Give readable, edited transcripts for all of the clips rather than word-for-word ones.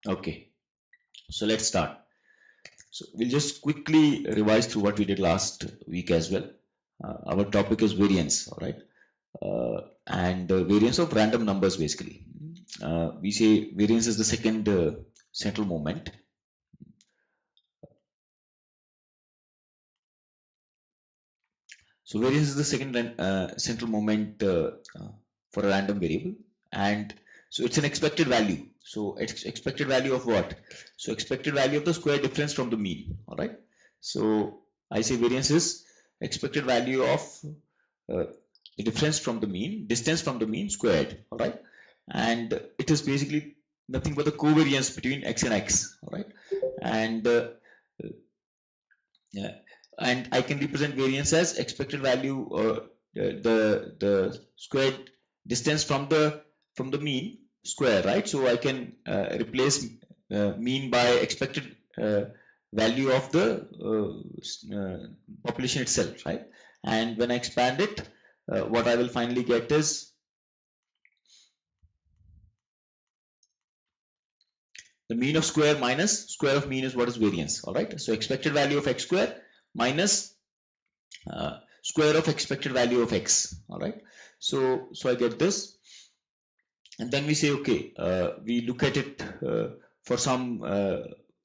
Okay, so let's start. So we'll just quickly revise through what we did last week as well. Our topic is variance, all right, and variance of random numbers basically. We say variance is the second central moment. So variance is the second central moment for a random variable, and so it's an expected value. So it's expected value of what? So expected value of the square difference from the mean. All right. So I say variance is expected value of uh, the difference from the mean, distance from the mean squared. All right, and it is basically nothing but the covariance between x and x. All right, and yeah, and I can represent variance as expected value the squared distance from the mean square, right? So I can replace mean by expected value of the population itself, right? And when I expand it, what I will finally get is the mean of square minus square of mean is what is variance. All right, so expected value of x square minus uh, square of expected value of x. All right, so I get this, and then we say okay, we look at it for some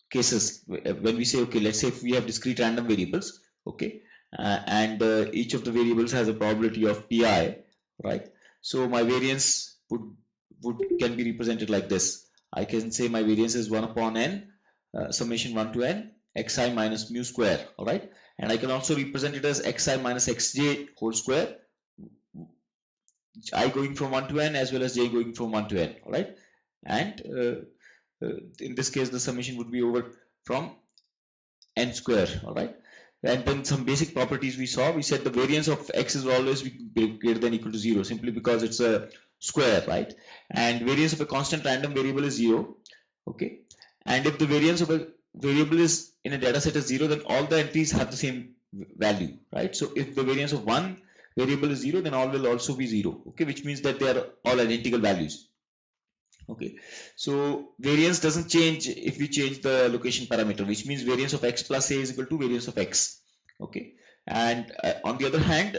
cases when we say okay, let's say if we have discrete random variables, okay, and each of the variables has a probability of pi, right? So my variance would can be represented like this. I can say my variance is 1 upon n summation 1 to n xi minus mu square. All right, and I can also represent it as xi minus xj whole square, I going from 1 to n as well as j going from 1 to n. All right, and in this case the summation would be over from n square. All right, and then some basic properties we saw. We said the variance of x is always greater than equal to 0 simply because it's a square, right? And variance of a constant random variable is 0. Okay, and if the variance of a variable is in a data set is 0, then all the entries have the same value, right? So if the variance of one variable is 0, then all will also be 0. Okay, which means that they are all identical values. Okay, so variance doesn't change if we change the location parameter, which means variance of x plus a is equal to variance of x. Okay, and on the other hand,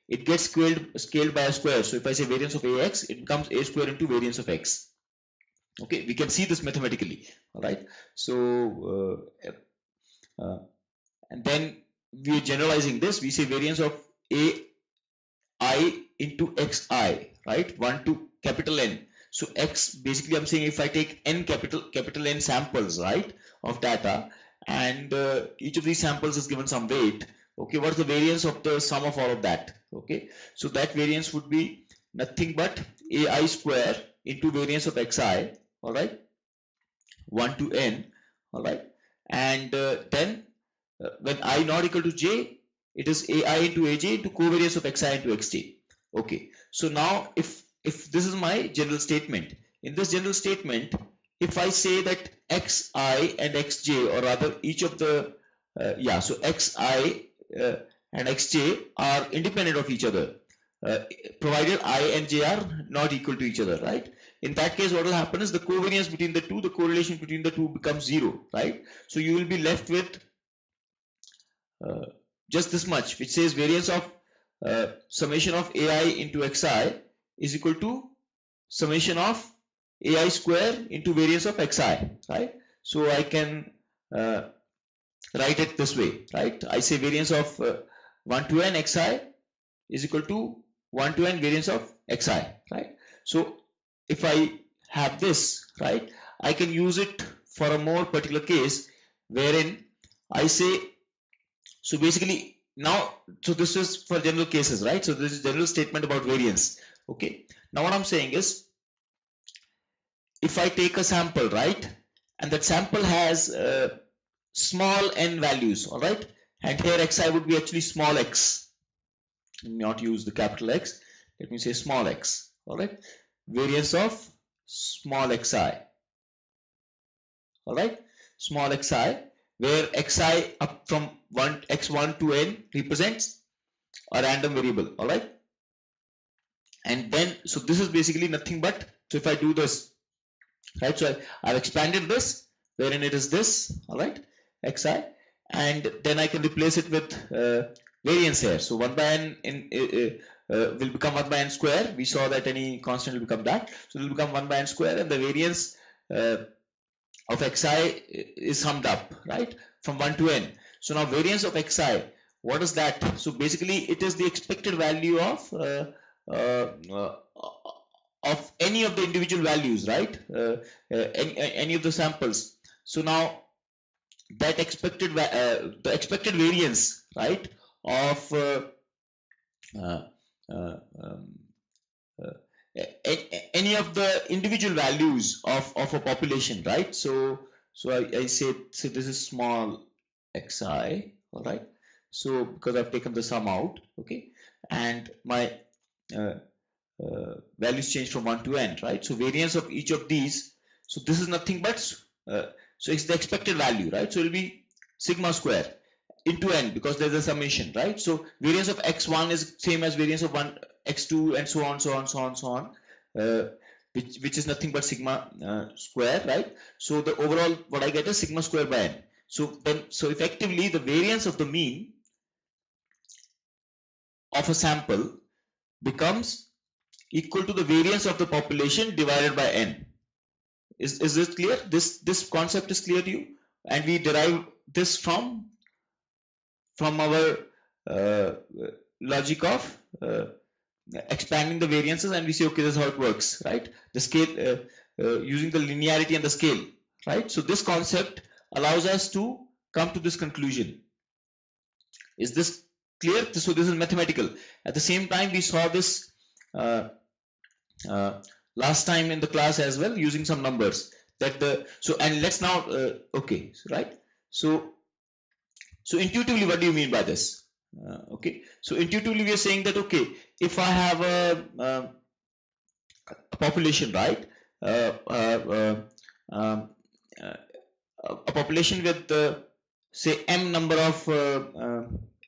it gets scaled by a square. So if I say variance of ax, it becomes a square into variance of x. Okay, we can see this mathematically. All right, so and then we are generalizing this. We say variance of a I into xi, right? 1 to capital N. So x, basically I'm saying if I take n capital N samples, right, of data, and each of these samples is given some weight, okay, what's the variance of the sum of all of that? Okay, so that variance would be nothing but ai square into variance of xi, all right, 1 to n, all right, and then when I not equal to j, it is ai into aj into covariance of xi into xj. Okay, so now if this is my general statement, in this general statement, if I say that xi and xj, or rather each of the so xi and xj are independent of each other, uh, provided I and j are not equal to each other, right? In that case, what will happen is the covariance between the two, the correlation between the two becomes 0, right? So you will be left with uh, just this much, which says variance of summation of ai into xi is equal to summation of ai square into variance of xi, right? So I can uh, write it this way, right? I say variance of 1 to n xi is equal to 1 to n variance of xi, right? So if I have this, right, I can use it for a more particular case wherein I say, so basically now, so this is for general cases, right? So this is general statement about variance. Okay, now what I'm saying is, if I take a sample, right, and that sample has small n values, all right, and here xi would be actually small x, not use the capital X, let me say small x, all right, variance of small xi, all right, small xi, where xi up from x1 to n represents a random variable, all right, and then so this is basically nothing but, so if I do this, right? So I've expanded this wherein it is this, all right, xi, and then I can replace it with variance here. So 1 by n will become 1 by n square. We saw that any constant will become that, so it will become 1 by n square, and the variance of xi is summed up, right, from 1 to n. So now variance of xi, what is that? So basically it is the expected value uh, uh, of any of the individual values, right, any of the samples. So now that the expected variance, right, of uh, uh, um, uh, any of the individual values of a population, right? So I say, so this is small xi, all right, so because I've taken the sum out, okay, and my uh, values change from 1 to n, right? So variance of each of these, so this is nothing but so it's the expected value, right? So it will be sigma square into n, because there's a summation, right? So variance of x1 is same as variance of 1 x2 and so on, so on, so on, so on, which is nothing but sigma square, right? So the overall what I get is sigma square by n. So effectively the variance of the mean of a sample becomes equal to the variance of the population divided by n. Is this clear? This concept is clear to you? And we derive this from our uh, logic of expanding the variances, and we say, okay, this is how it works, right? The scale, using the linearity and the scale, right? So this concept allows us to come to this conclusion. Is this clear? So this is mathematical. At the same time, we saw this uh, last time in the class as well, using some numbers, that the, so, and let's now okay, right? So intuitively, what do you mean by this? Okay, so intuitively we are saying that, okay, if I have a population, right, uh, uh, uh, um, uh, a population with say m number of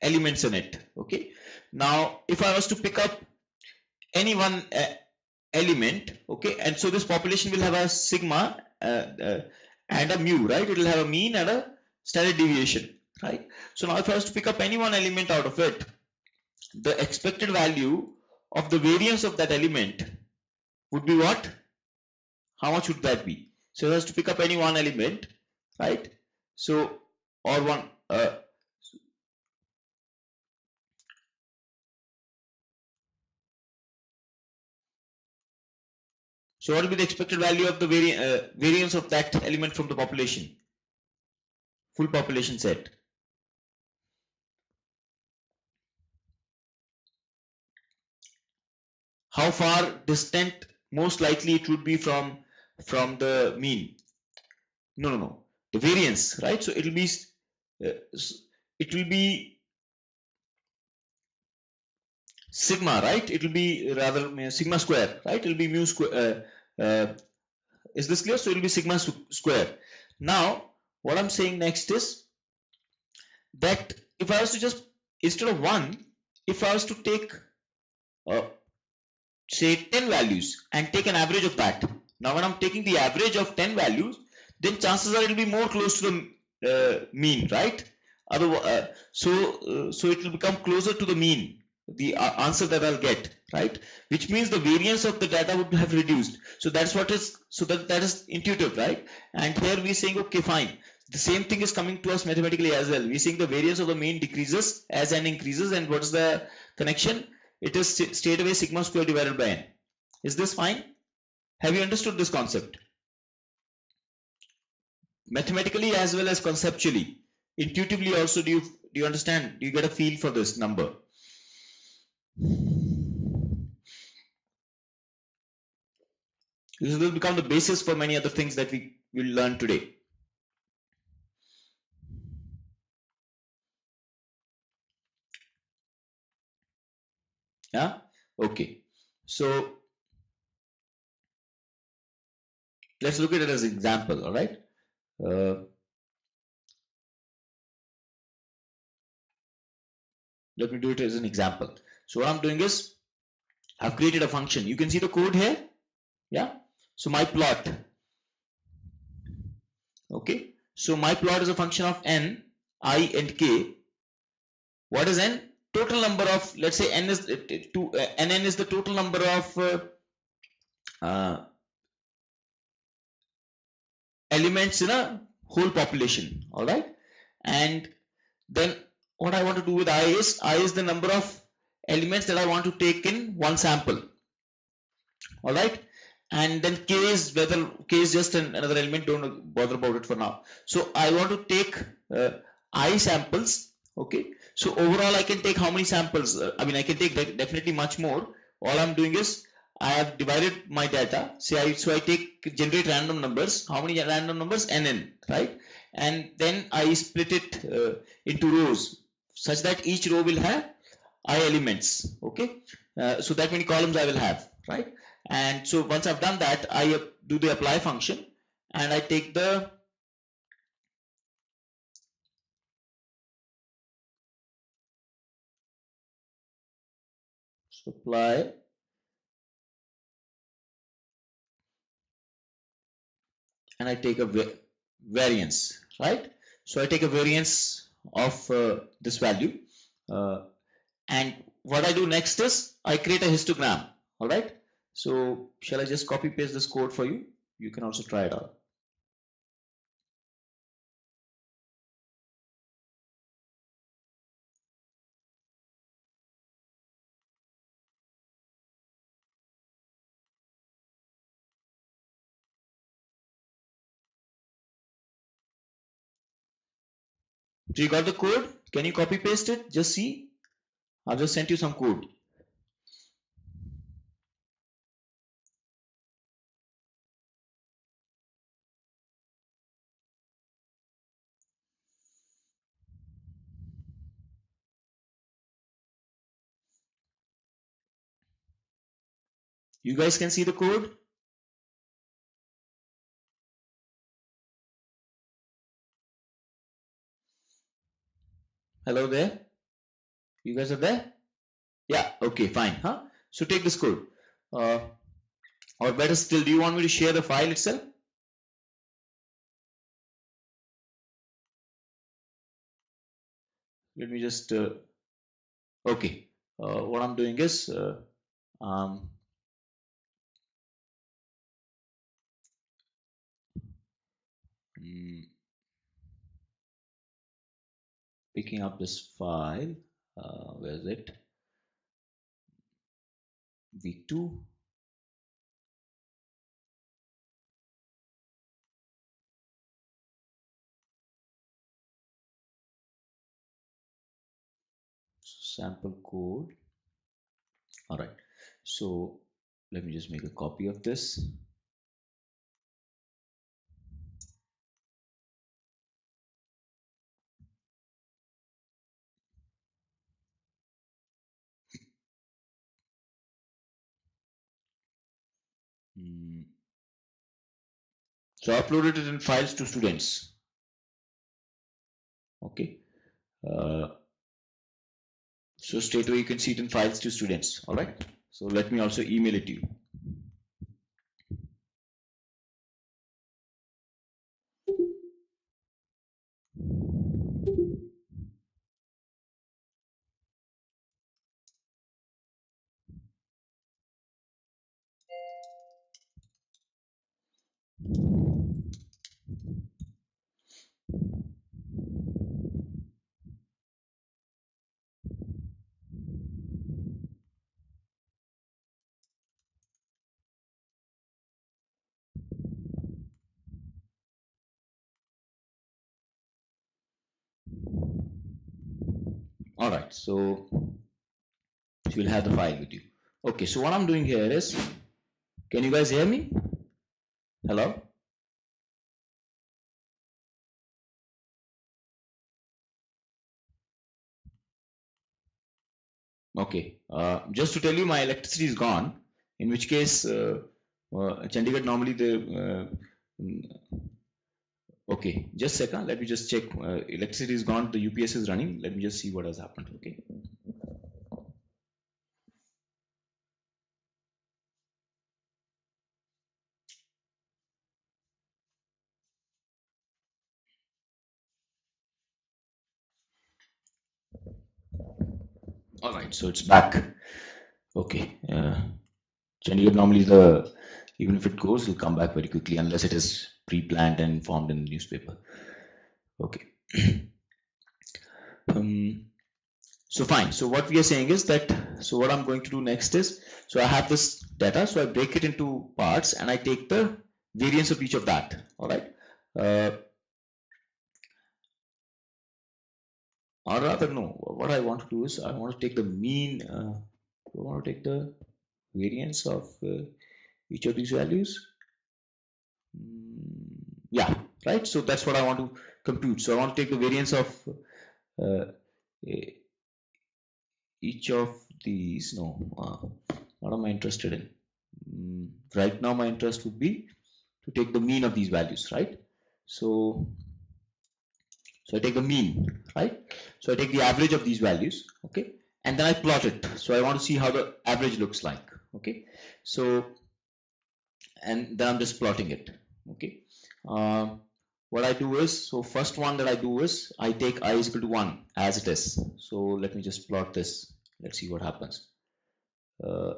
elements in it, okay. Now if I was to pick up any one element, okay, and so this population will have a sigma and a mu, right? It will have a mean and a standard deviation, right? So now if I was to pick up any one element out of it, the expected value of the variance of that element would be what? How much would that be? So if I was to pick up any one element, right? So, or one so what will be the expected value of the variance of that element from the population, full population set? How far distant most likely it would be from the mean? No, the variance, right? So uh, it will be sigma, right? It will be rather sigma square, right? It will be mu square. Is this clear? So it will be sigma square. Now what I'm saying next is that if I was to just, instead of 1, if I was to take uh, say 10 values and take an average of that. Now when I'm taking the average of 10 values, then chances are it will be more close to the mean, right? Otherwise, so it will become closer to the mean, the answer that I'll get, right? Which means the variance of the data would have reduced. So that's what is, so that is intuitive, right? And here we're saying, okay, fine. The same thing is coming to us mathematically as well. We're saying the variance of the mean decreases as n increases, and what is the connection? It is straight away sigma square divided by n. Is this fine? Have you understood this concept? Mathematically as well as conceptually. Intuitively also, do you understand? Do you get a feel for this number? This will become the basis for many other things that we will learn today. Yeah, okay. So let's look at it as an example. All right, let me do it as an example. So what I'm doing is, I've created a function. You can see the code here. Yeah, so my plot, Okay, so my plot is a function of n, I and k. What is n? Total number of, let's say n is nn is the total number of uh, elements in a whole population. All right, and then what I want to do with I is the number of elements that I want to take in one sample. All right, and then k is whether k is just another element, don't bother about it for now. So I want to take I samples. Okay, so overall I can take how many samples? I mean, I can take definitely much more. All I'm doing is I have divided my data. So I take generate random numbers. How many random numbers? Nn, right? And then I split it into rows such that each row will have I elements. Okay, so that many columns I will have, right? And so once I've done that, I do the apply function, and I take the supply, and I take a variance, right? So I take a variance of this value, uh, and what I do next is I create a histogram. All right, so shall I just copy paste this code for you? You can also try it out. So you got the code? Can you copy paste it? Just see, I've just sent you some code. You guys can see the code? Hello there? You guys are there? Yeah, okay, fine. Huh? So take this code. Uh, or better still, do you want me to share the file itself? Let me just, okay. What I'm doing is, um, mm, picking up this file. Where is it? Week 2. Sample code. All right. So let me just make a copy of this. So I uploaded it in files to students. Okay. Uh, so straight away you can see it in files to students. All right. So let me also email it to you. All right. So you'll have the file with you. Okay. So what I'm doing here is, can you guys hear me? Hello? Okay. Just to tell you, my electricity is gone. In which case, Chandigarh normally okay. Just a second. Let me just check. Electricity is gone. The UPS is running. Let me just see what has happened. Okay. All right, so it's back. Okay. Chandigarh normally even if it goes, it'll come back very quickly unless it is pre-planned and informed in the newspaper. Okay. um, so fine. So what we are saying is that, so what I'm going to do next is, so I have this data, so I break it into parts and I take the variance of each of that. All right. Uh, or rather, no. What I want to do is I want to take the mean. I want to take the variance of each of these values. Yeah, right. So that's what I want to compute. So I want to take the variance of uh, e- each of these. No, what am I interested in? Right now, my interest would be to take the mean of these values, right? So, so I take the mean, right? So I take the average of these values, okay, and then I plot it. So I want to see how the average looks like, okay. So, and then I'm just plotting it, okay. Um, what I do is, so first one that I do is I take I is equal to 1 as it is. So let me just plot this. Let's see what happens. Uh,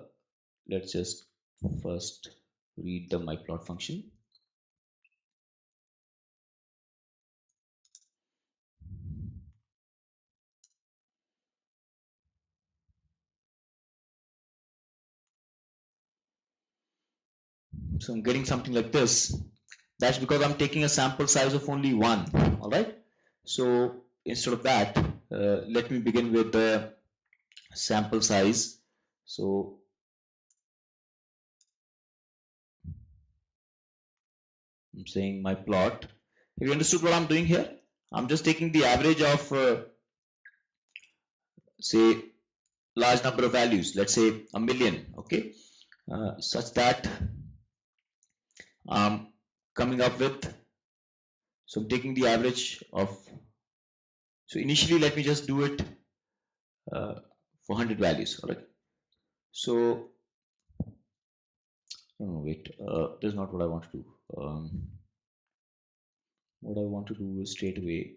let's just first read the my plot function. So I'm getting something like this. That's because I'm taking a sample size of only 1. All right. So instead of that, let me begin with the sample size. So I'm saying my plot. Have you understood what I'm doing here? I'm just taking the average of say large number of values, let's say a million, okay, such that I'm coming up with, so I'm taking the average of, so initially let me just do it for 100 values, all right. So no, wait, this is not what I want to do. What I want to do is straight away,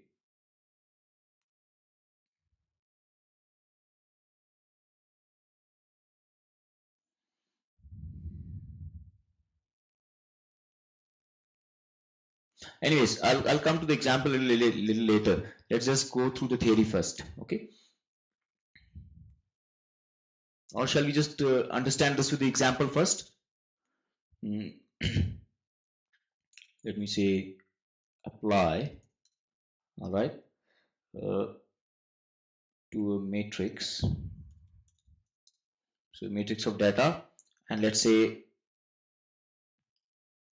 anyways, I'll come to the example a little later. Let's just go through the theory first, okay. Or shall we just understand this with the example first? mm, Let me say apply, all right, uh, to a matrix, so matrix of data, and let's say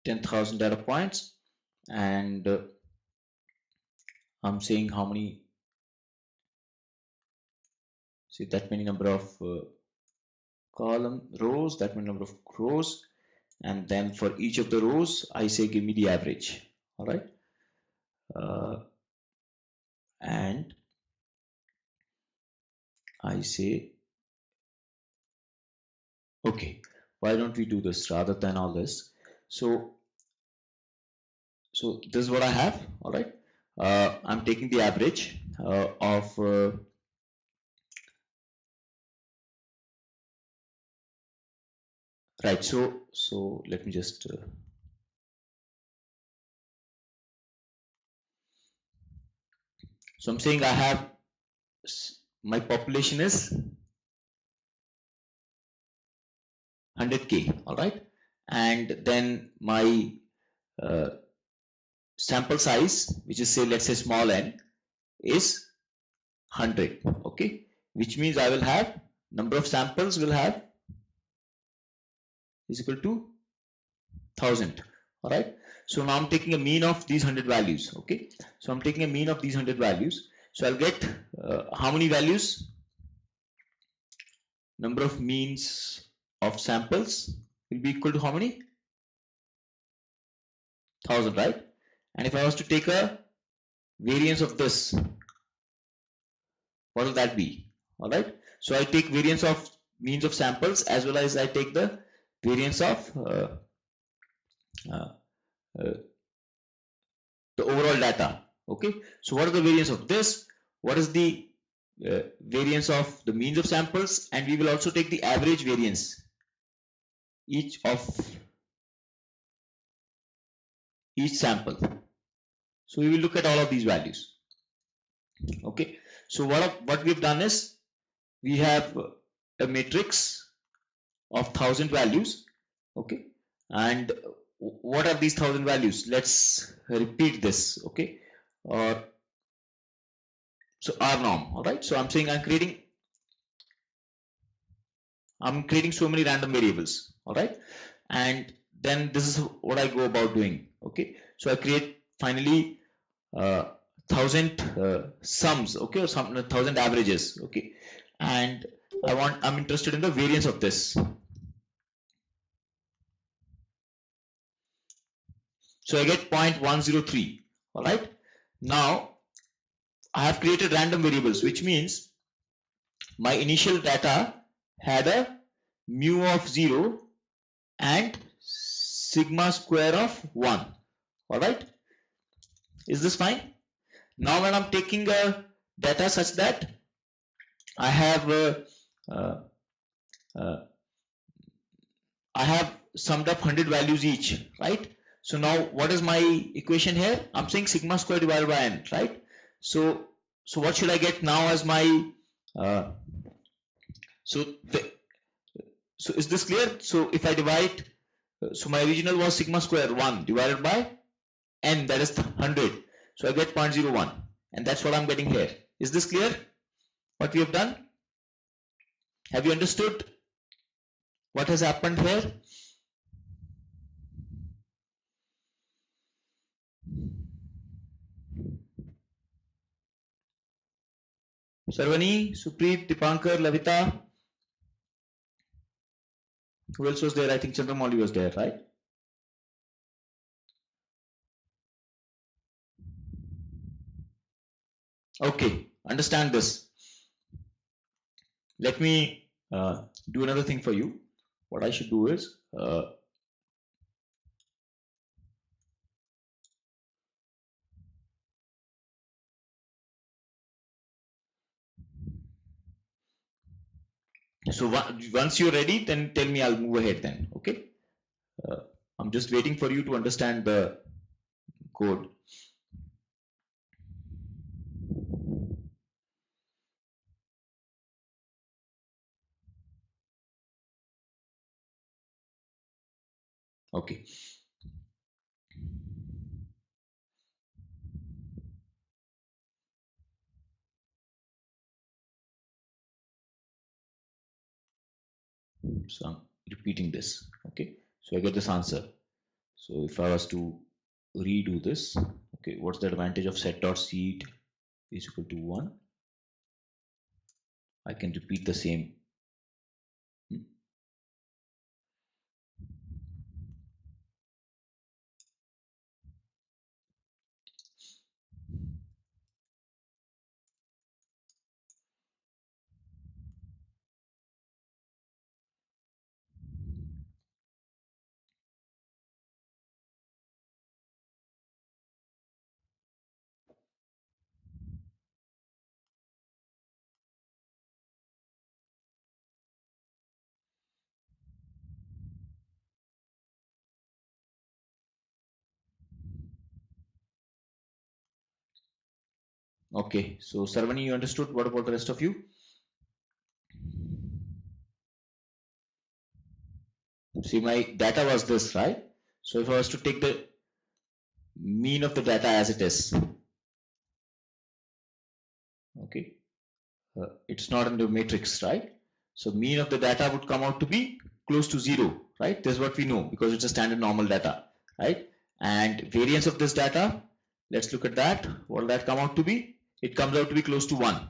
10,000 data points, and I'm saying how many, say that many number of column rows, that many number of rows, and then for each of the rows I say give me the average, all right. And I say, okay, why don't we do this rather than all this? So, so this is what I have, all right. I'm taking the average of right. So let me just so I'm saying I have my population is 100K, all right, and then my uh, sample size, which is say let's say small n, is 100, okay, which means I will have number of samples will have is equal to 1000, all right. So now I'm taking a mean of these 100 values, okay. So I'm taking a mean of these 100 values, so I'll get how many values, number of means of samples will be equal to how many, 1000, right. And if I was to take a variance of this, what will that be, all right. So I take variance of means of samples as well as I take the variance of uh, uh, the overall data, okay. So what is the variance of this, what is the variance of the means of samples, and we will also take the average variance each sample. So we will look at all of these values. Okay, so what we've done is we have a matrix of 1000 values. Okay, and what are these 1000 values? Let's repeat this. Okay, or so R norm. All right, so I'm saying I'm creating so many random variables. All right, and then this is what I go about doing. Okay, so I create finally 1000 sums, okay, or some 1000 averages. Okay, and I'm interested in the variance of this. So I get 0.103. All right, now I have created random variables, which means my initial data had a mu of 0 and sigma square of 1. All right, is this fine? Now when I'm taking a data such that I have uh, I have summed up 100 values each, right? So now what is my equation here? I'm saying sigma square divided by n, right? So what should I get now as my uh, so so is this clear? So if I divide, so my original was sigma square 1 divided by n, that is 100. So I get 0.01, and that's what I'm getting here. Is this clear? What we have done? Have you understood what has happened here? Sarvani, Supreet, Dipankar, Lavita. Who else was there? I think Chandramouli was there, right? Okay, understand this. Let me do another thing for you. What I should do is so once you're ready, then tell me, I'll move ahead then. Okay, I'm just waiting for you to understand the code. Okay. So I'm repeating this. Okay, so I get this answer. So if I was to redo this, okay, what's the advantage of set dot seed is equal to 1? I can repeat the same. Okay, so Sarvani, you understood. What about the rest of you? See, my data was this, right? So if I was to take the mean of the data as it is, okay, it's not in the matrix, right? So mean of the data would come out to be close to 0, right? This is what we know because it's a standard normal data, right? And variance of this data, let's look at that. What will that come out to be? It comes out to be close to 1.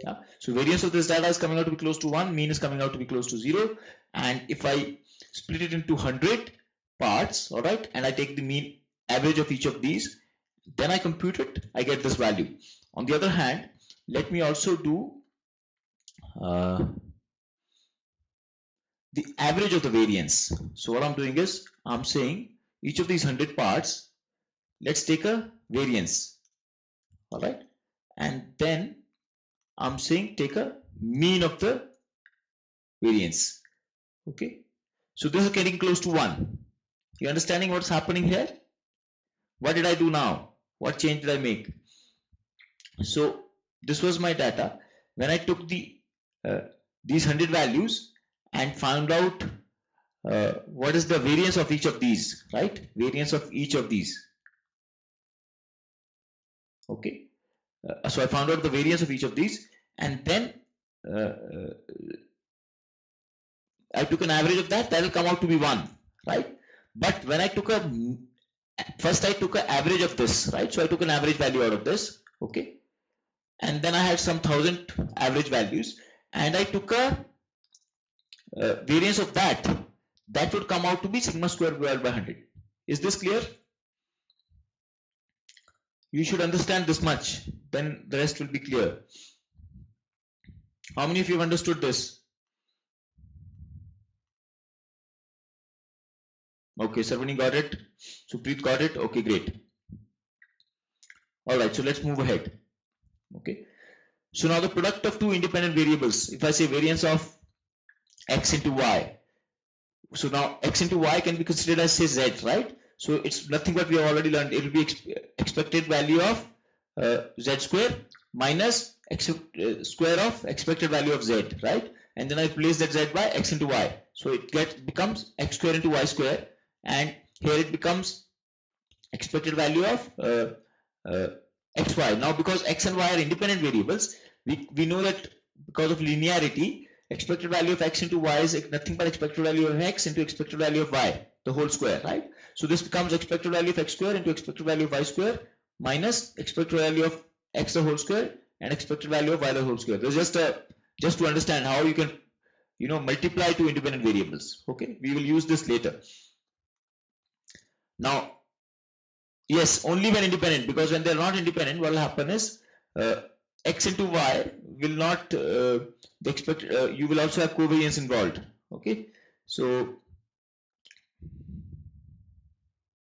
Yeah. So variance of this data is coming out to be close to 1, mean is coming out to be close to 0. And if I split it into 100 parts, all right, and I take the mean average of each of these, then I compute it, I get this value. On the other hand, let me also do the average of the variance. So what I'm doing is I'm saying each of these 100 parts, let's take a variance, all right, and then I'm saying take a mean of the variance. Okay, so this is getting close to 1. You understanding what's happening here? What did I do now? What change did I make? So this was my data. When I took these 100 values and found out what is the variance of each of these, right? Variance of each of these. Okay. So I found out the variance of each of these, and then I took an average of that. That will come out to be 1, right? But when I took first I took an average of this, right? So I took an average value out of this, okay? And then I had some 1000 average values, and I took a variance of that. That would come out to be sigma square divided by 100. Is this clear? You should understand this much, then the rest will be clear. How many of you have understood this? Okay, Sarvani got it. Supreet got it. Okay, great. All right, so let's move ahead. Okay, so now the product of two independent variables. If I say variance of x into y, so now x into y can be considered as say z, right? So it's nothing but we have already learned. It will be expected value of z square minus x square of expected value of z, right? And then I place that z by x into y. So it becomes x square into y square, and here it becomes expected value of xy. Now because x and y are independent variables, we know that because of linearity, expected value of x into y is nothing but expected value of x into expected value of y, the whole square, right? So this becomes expected value of x square into expected value of y square minus expected value of x the whole square and expected value of y the whole square. This is just to understand how you can multiply two independent variables. Okay, we will use this later. Now, yes, only when independent, because when they're not independent, what will happen is x into y will not you will also have covariance involved. Okay, so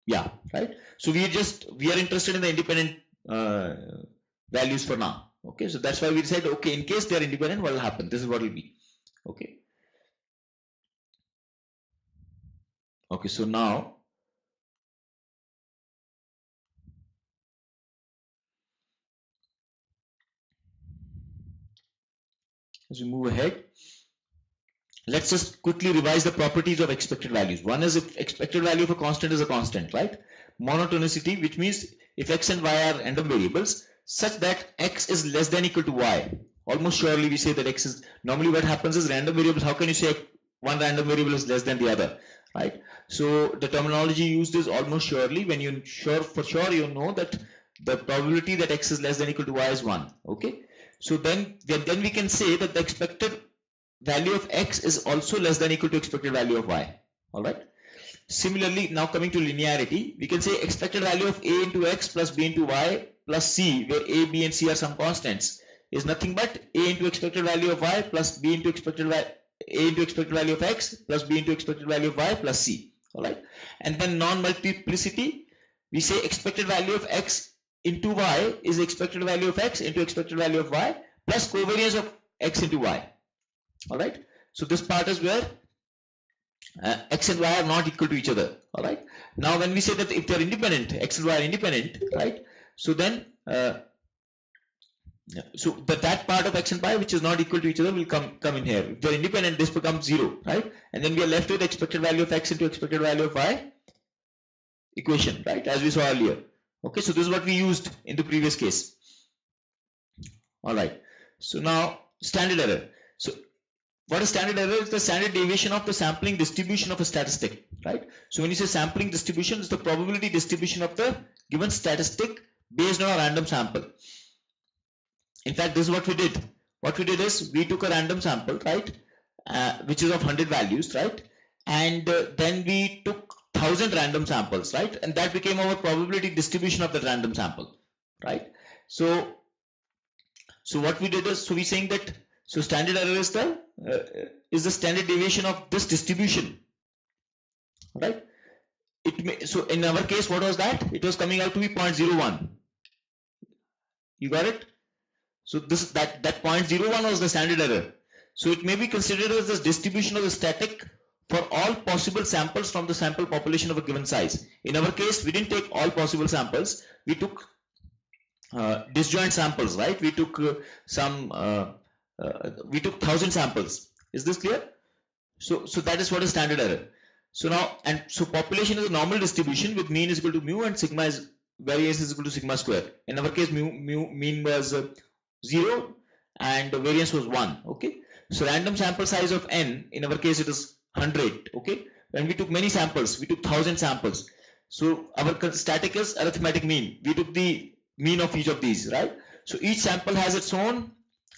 yeah, right. So we are interested in the independent values for now. Okay, so that's why we said, okay, in case they are independent, what will happen? This is what will be. Okay. Okay, so now as we move ahead, let's just quickly revise the properties of expected values. One is if expected value of a constant is a constant, right? Monotonicity, which means if x and y are random variables such that x is less than or equal to y. Almost surely we say that x is, normally what happens is random variables, how can you say one random variable is less than the other, right? So the terminology used is almost surely. When you for sure you know that the probability that x is less than or equal to y is 1. Okay, so then we can say that the expected value of x is also less than or equal to expected value of y. All right. Similarly, now coming to linearity, we can say expected value of a into x plus b into y plus c, where a, b, and c are some constants, is nothing but a into expected value of y plus b into expected value of x plus b into expected value of y plus c. All right. And then non-multiplicity, we say expected value of x into y is expected value of x into expected value of y plus covariance of x into y. All right. So this part is where x and y are not equal to each other. All right. Now when we say that if they are independent, x and y are independent, right? So then so that part of x and y which is not equal to each other will come in here. If they're independent, this becomes 0, right? And then we are left with expected value of x into expected value of y equation, right? As we saw earlier. Okay, so this is what we used in the previous case. All right. So now standard error. So what is standard error? Is the standard deviation of the sampling distribution of a statistic, right? So when you say sampling distribution, it's the probability distribution of the given statistic based on a random sample. In fact, this is what we did. What we did is we took a random sample, right, which is of 100 values, right, and then we took 1000 random samples, right, and that became our probability distribution of the random sample, right? So what we did is, so we're saying that so standard error is the standard deviation of this distribution, right? So in our case, what was that? It was coming out to be 0.01. You got it? So that 0.01 was the standard error. So it may be considered as the distribution of the static for all possible samples from the sample population of a given size. In our case, we didn't take all possible samples. We took disjoint samples, right? We took we took 1,000 samples. Is this clear? So that is what is standard error. So now, and so population is a normal distribution with mean is equal to mu and sigma is variance is equal to sigma square. In our case, mean was 0 and the variance was 1. Okay. So random sample size of n, in our case it is 100. Okay. When we took many samples, we took 1,000 samples. So our static is arithmetic mean. We took the mean of each of these, right? So each sample has its own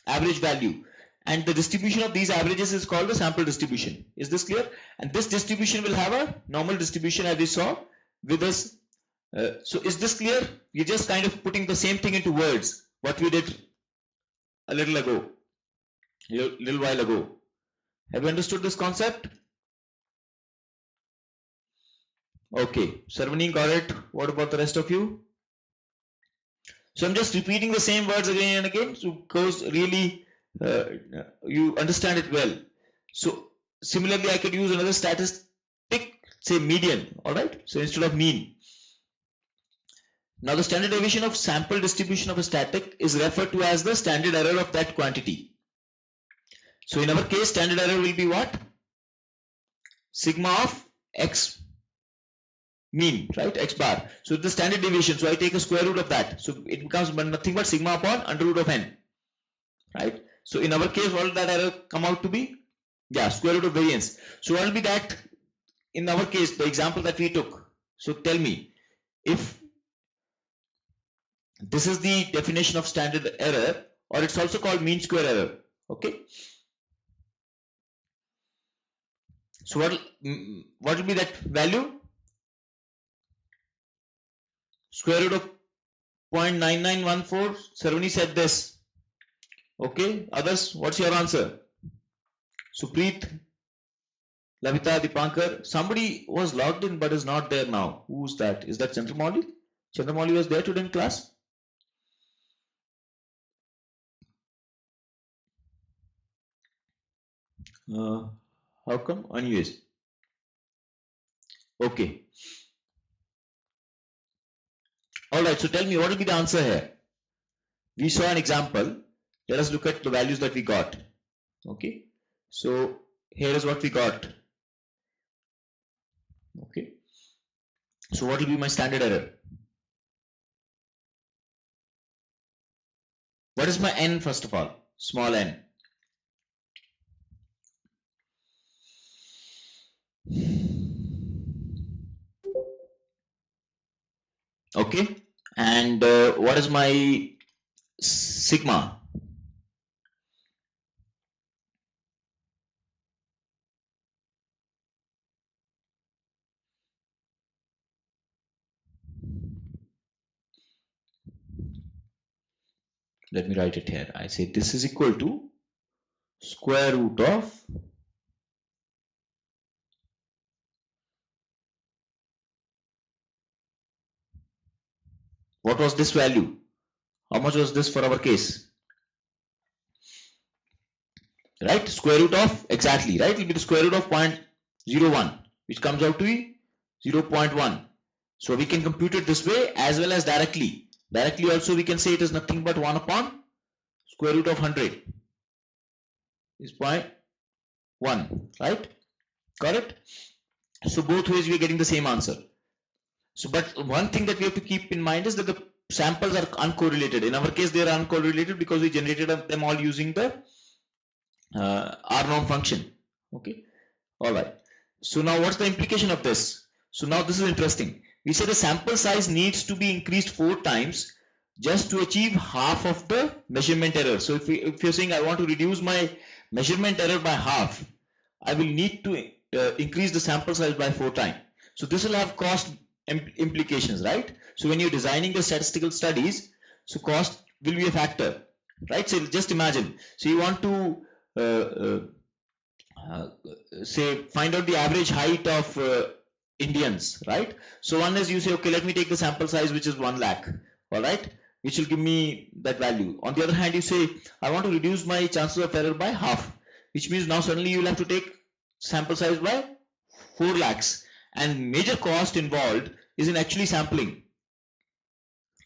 average value, and the distribution of these averages is called the sample distribution. Is this clear? And this distribution will have a normal distribution as we saw with this. So is this clear? We're just kind of putting the same thing into words, what we did a little while ago. Have you understood this concept? Okay, Sarvani got it. What about the rest of you? So I'm just repeating the same words again and again, so because really you understand it well. So similarly, I could use another statistic, say median. All right. So instead of mean. Now the standard deviation of sample distribution of a static is referred to as the standard error of that quantity. So in our case, standard error will be what? Sigma of x mean, right? X bar. So the standard deviation. So I take a square root of that. So it becomes nothing but sigma upon under root of n, right? So in our case, what will that error come out to be? Yeah, square root of variance. So what will be that in our case, the example that we took? So tell me, if this is the definition of standard error, or it's also called mean square error. Okay. So what will be that value? Square root of 0.9914. Sarvani said this. Okay. Others, what's your answer? Supreet, Lavita, Dipankar. Somebody was logged in but is not there now. Who's that? Is that Chandramouli? Chandramouli was there today in class? How come? Anyways. Okay. Alright, so tell me, what will be the answer here? We saw an example. Let us look at the values that we got. Okay. So here is what we got. Okay. So what will be my standard error? What is my n first of all? Small n. Okay. And what is my sigma? Let me write it here. I say this is equal to square root of what was this value? How much was this for our case? Right? Square root of, exactly, right? It will be the square root of 0.01, which comes out to be 0.1. So we can compute it this way as well as directly. Directly also we can say it is nothing but 1 upon square root of 100 is 0.1, right? Got it? So both ways we are getting the same answer. So, but one thing that we have to keep in mind is that the samples are uncorrelated. In our case, they are uncorrelated because we generated them all using the R norm function. Okay. All right. So now what's the implication of this? So now this is interesting. We say the sample size needs to be increased 4 times just to achieve half of the measurement error. So if you're saying I want to reduce my measurement error by half, I will need to increase the sample size by 4 times. So this will have cost implications, right? So when you're designing the statistical studies, so cost will be a factor, right? So just imagine, so you want to say find out the average height of Indians, right? So one is you say, okay, let me take the sample size which is 1 lakh, all right? which will give me that value. On the other hand, you say, I want to reduce my chances of error by half, which means now suddenly you will have to take sample size by 4 lakhs, and major cost involved is in actually sampling,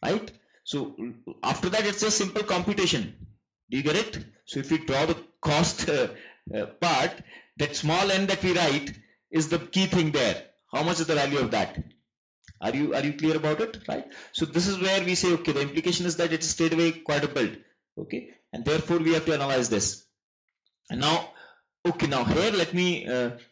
right? So after that, it's just simple computation. Do you get it? So if we draw the cost part, that small n that we write is the key thing there. How much is the value of that? Are you clear about it? Right? So this is where we say, okay, the implication is that it's straight away quite a build. Okay, and therefore we have to analyze this. And now, okay, now here let me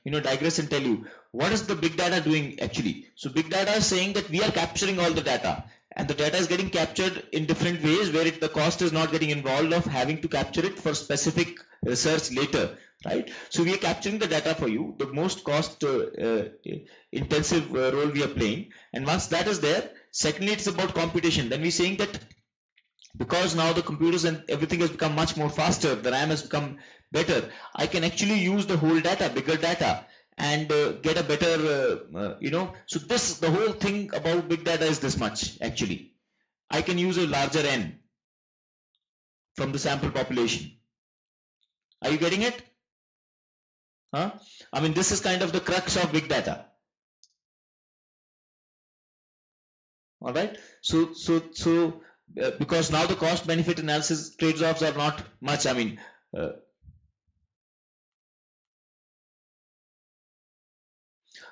digress and tell you what is the big data doing actually. So big data is saying that we are capturing all the data, and the data is getting captured in different ways where the cost is not getting involved of having to capture it for specific research later, right? So we are capturing the data for you, the most cost intensive role we are playing, and once that is there, secondly it's about computation. Then we're saying that because now the computers and everything has become much more faster, the RAM has become better, I can actually use the whole data, bigger data, and get a better, so this, the whole thing about big data is this much actually. I can use a larger N from the sample population. Are you getting it? Huh? I mean, this is kind of the crux of big data. All right. So because now the cost benefit analysis trade-offs are not much. I mean,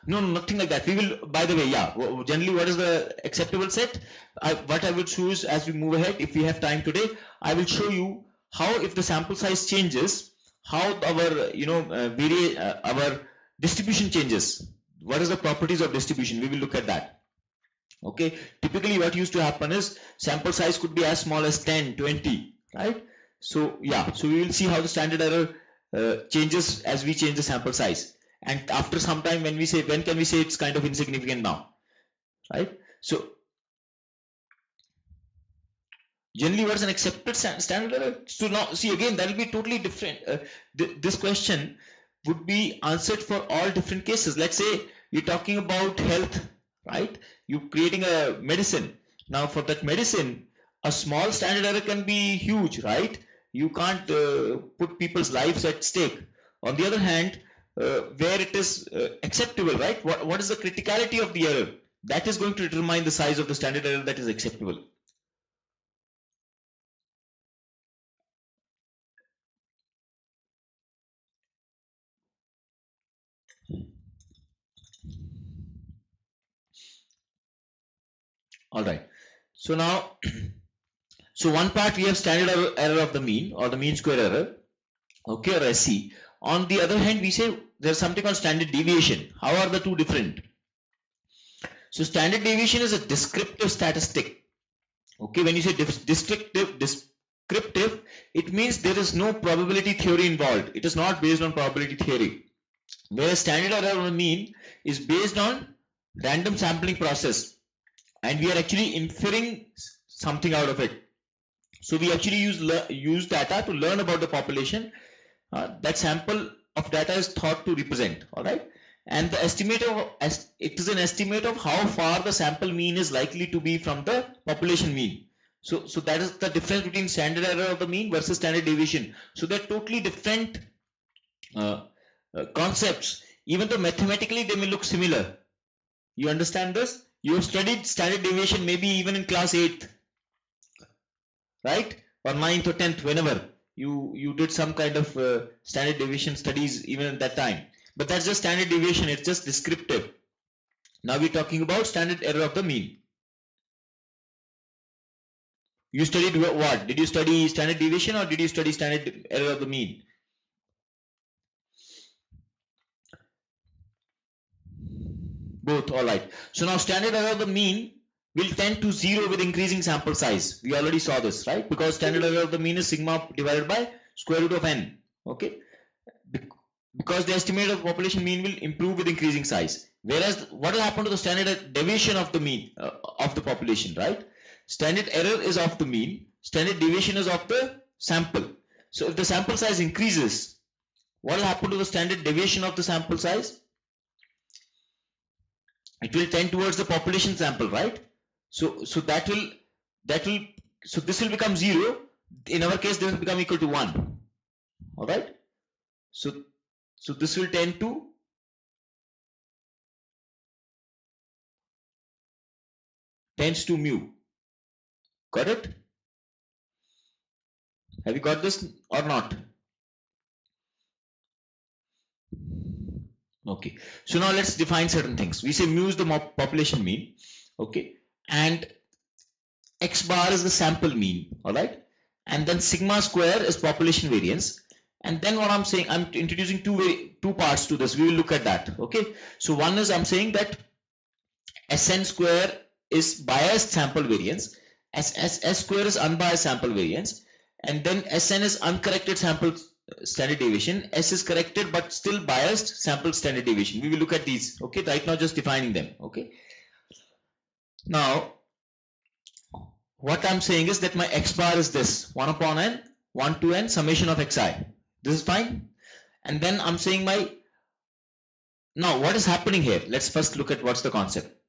no, nothing like that. We will, by the way, yeah, generally what is the acceptable set? What I will choose as we move ahead, if we have time today, I will show you how, if the sample size changes, how our our distribution changes. What is the properties of distribution? We will look at that. Okay, typically what used to happen is sample size could be as small as 10, 20, right? So yeah, so we will see how the standard error changes as we change the sample size. And after some time, when can we say it's kind of insignificant now, right? So generally, what's an accepted standard error? So now, see, again, that will be totally different. This question would be answered for all different cases. Let's say you're talking about health, right? You're creating a medicine. Now, for that medicine, a small standard error can be huge, right? You can't put people's lives at stake. On the other hand, where it is acceptable, right? What is the criticality of the error? That is going to determine the size of the standard error that is acceptable. All right. So now, so one part we have standard error of the mean or the mean square error, okay, or SC. On the other hand, we say there's something called standard deviation. How are the two different? So standard deviation is a descriptive statistic. Okay, when you say descriptive, it means there is no probability theory involved. It is not based on probability theory. Whereas standard error of the mean is based on random sampling process, and we are actually inferring something out of it. So we actually use data to learn about the population that sample of data is thought to represent. All right, and the it is an estimate of how far the sample mean is likely to be from the population mean. So that is the difference between standard error of the mean versus standard deviation. So they're totally different concepts, even though mathematically they may look similar. You understand this? You have studied standard deviation maybe even in class 8th, right? Or 9th or 10th, whenever you did some kind of standard deviation studies even at that time. But that's just standard deviation, it's just descriptive. Now we're talking about standard error of the mean. You studied what? Did you study standard deviation or did you study standard error of the mean? Both, all right. So now standard error of the mean will tend to 0 with increasing sample size. We already saw this, right? Because standard error of the mean is sigma divided by square root of n. Okay. Because the estimate of population mean will improve with increasing size. Whereas what will happen to the standard deviation of the mean of the population, right? Standard error is of the mean. Standard deviation is of the sample. So if the sample size increases, what will happen to the standard deviation of the sample size? It will tend towards the population sample, right? So that will So this will become 0. In our case, this will become equal to 1. All right. So this will tend to tends to mu. Got it? Have you got this or not? Okay. So now let's define certain things. We say mu is the population mean. Okay. And x bar is the sample mean. All right. And then sigma square is population variance. And then what I'm saying, I'm introducing two parts to this. We will look at that. Okay. So one is I'm saying that Sn square is biased sample variance, S square is unbiased sample variance, and then Sn is uncorrected sample standard deviation, S is corrected but still biased sample standard deviation. We will look at these. Okay, right now just defining them. Okay. Now what I'm saying is that my x bar is this 1 upon n 1 to n summation of xi. This is fine. And then I'm saying my, now what is happening here? Let's first look at what's the concept.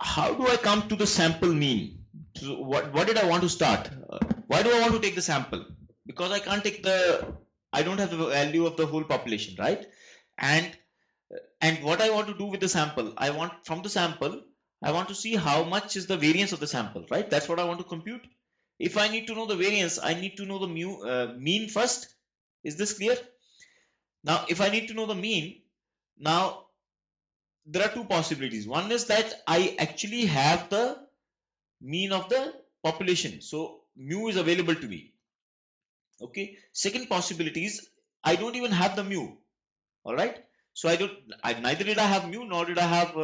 How do I come to the sample mean? So what did I want to start? Why do I want to take the sample? Because I can't take I don't have the value of the whole population, right? And what I want to do with the sample, I want from the sample, I want to see how much is the variance of the sample, right? That's what I want to compute. If I need to know the variance, I need to know the mean first. Is this clear? Now, if I need to know the mean, now there are two possibilities. One is that I actually have the mean of the population, so mu is available to me. Okay. Second possibility is I don't even have the mu. All right. So neither did I have mu nor did I have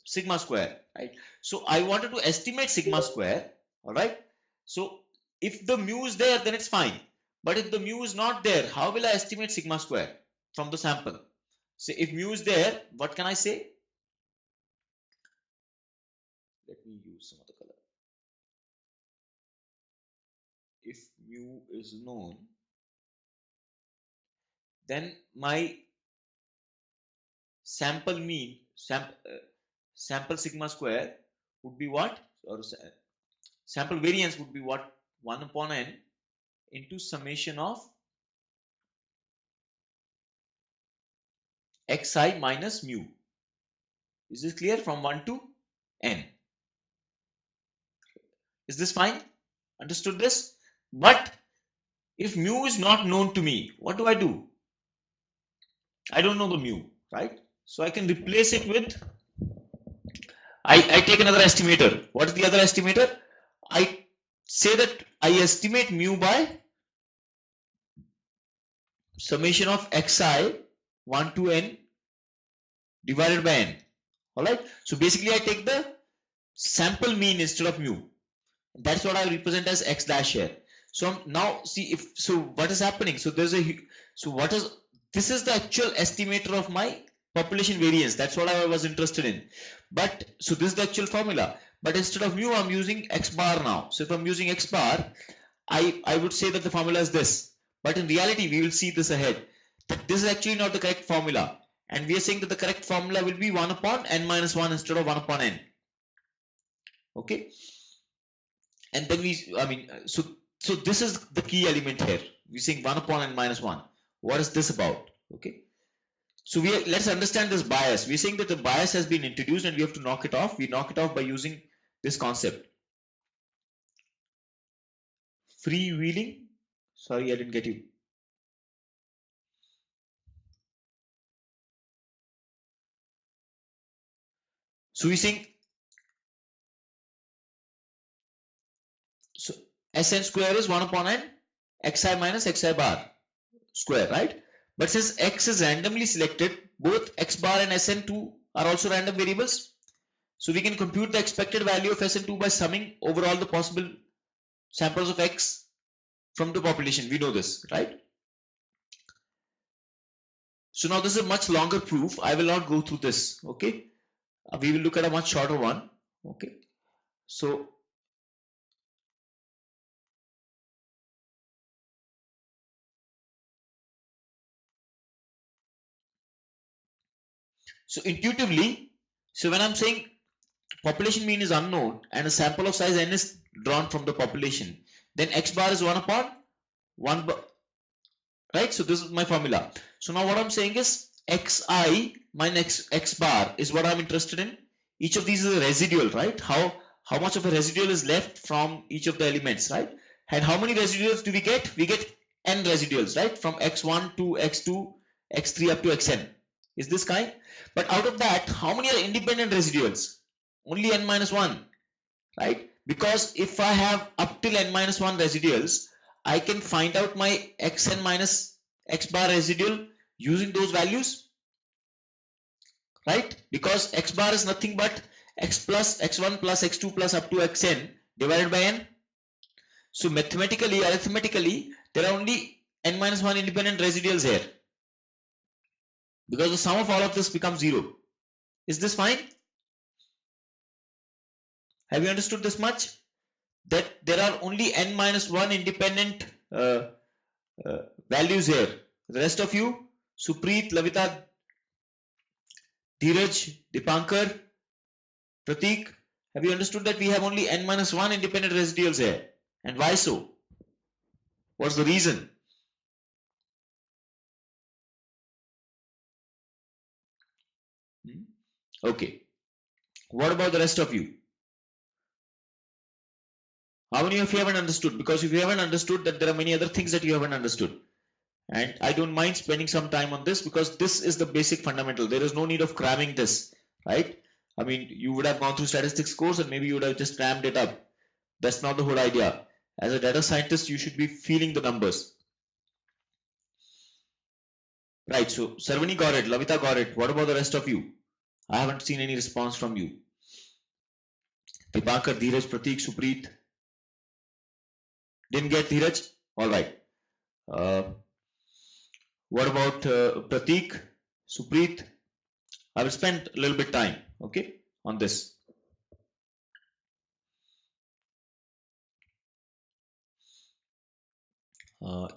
sigma square. Right. So I wanted to estimate sigma square. All right. So if the mu is there, then it's fine. But if the mu is not there, how will I estimate sigma square from the sample? So if mu is there, what can I say? Let me use some other color. If mu is known, then my sample mean, sample sigma square would be what? Or sample variance would be what? 1 upon n into summation of xi minus mu. Is this clear? From 1 to n. Is this fine? Understood this? But if mu is not known to me, what do? I don't know the mu, right? So I can replace it with, I take another estimator. What is the other estimator? I say that I estimate mu by summation of xi 1 to n divided by n. Alright. So basically I take the sample mean instead of mu. That's what I represent as x dash here. So now see if, so what is happening? So there's this is the actual estimator of my population variance. That's what I was interested in. But so this is the actual formula. But instead of mu, I'm using x bar now. So if I'm using x bar, I would say that the formula is this. But in reality, we will see this ahead. That this is actually not the correct formula. And we are saying that the correct formula will be 1 upon n minus 1 instead of 1 upon n. Okay. And then so this is the key element here. We're saying 1 upon n minus 1. What is this about? Okay. So let's understand this bias. We're saying that the bias has been introduced and we have to knock it off. We knock it off by using this concept. Freewheeling. Sorry, I didn't get you. So we're saying, so Sn square is 1 upon n xi minus xi bar square, right? But since x is randomly selected, both x bar and Sn2 are also random variables. So we can compute the expected value of Sn2 by summing over all the possible samples of x from the population. We know this, right? So now this is a much longer proof. I will not go through this. Okay. We will look at a much shorter one. Okay. So intuitively, so when I'm saying population mean is unknown and a sample of size n is drawn from the population, then x bar is 1 upon 1 right? So this is my formula. So now what I'm saying is xi minus x bar is what I'm interested in. Each of these is a residual, right? How much of a residual is left from each of the elements, right? And how many residuals do we get? We get n residuals, right? From x1 to x2, x3 up to xn. Is this kind? But out of that, how many are independent residuals? Only n minus 1, right? Because if I have up till n minus 1 residuals, I can find out my xn minus x bar residual using those values, right? Because x bar is nothing but x plus x1 plus x2 plus up to xn divided by n. So mathematically, arithmetically, there are only n minus 1 independent residuals here, because the sum of all of this becomes 0. Is this fine? Have you understood this much? That there are only n minus 1 independent values here. The rest of you, Supreet, Lavita, Dheeraj, Dipankar, Pratik, have you understood that we have only n minus 1 independent residuals here? And why so? What's the reason? Okay. What about the rest of you? How many of you haven't understood? Because if you haven't understood, that there are many other things that you haven't understood. And I don't mind spending some time on this, because this is the basic fundamental. There is no need of cramming this, right? I mean, you would have gone through statistics course and maybe you would have just crammed it up. That's not the whole idea. As a data scientist, you should be feeling the numbers. Right, so Sarvani got it, Lavita got it. What about the rest of you? I haven't seen any response from you. Dipankar, Dheeraj, Pratik, Supreet. Didn't get Dheeraj? Alright. What about Pratik, Supreet? I will spend a little bit time, okay, on this.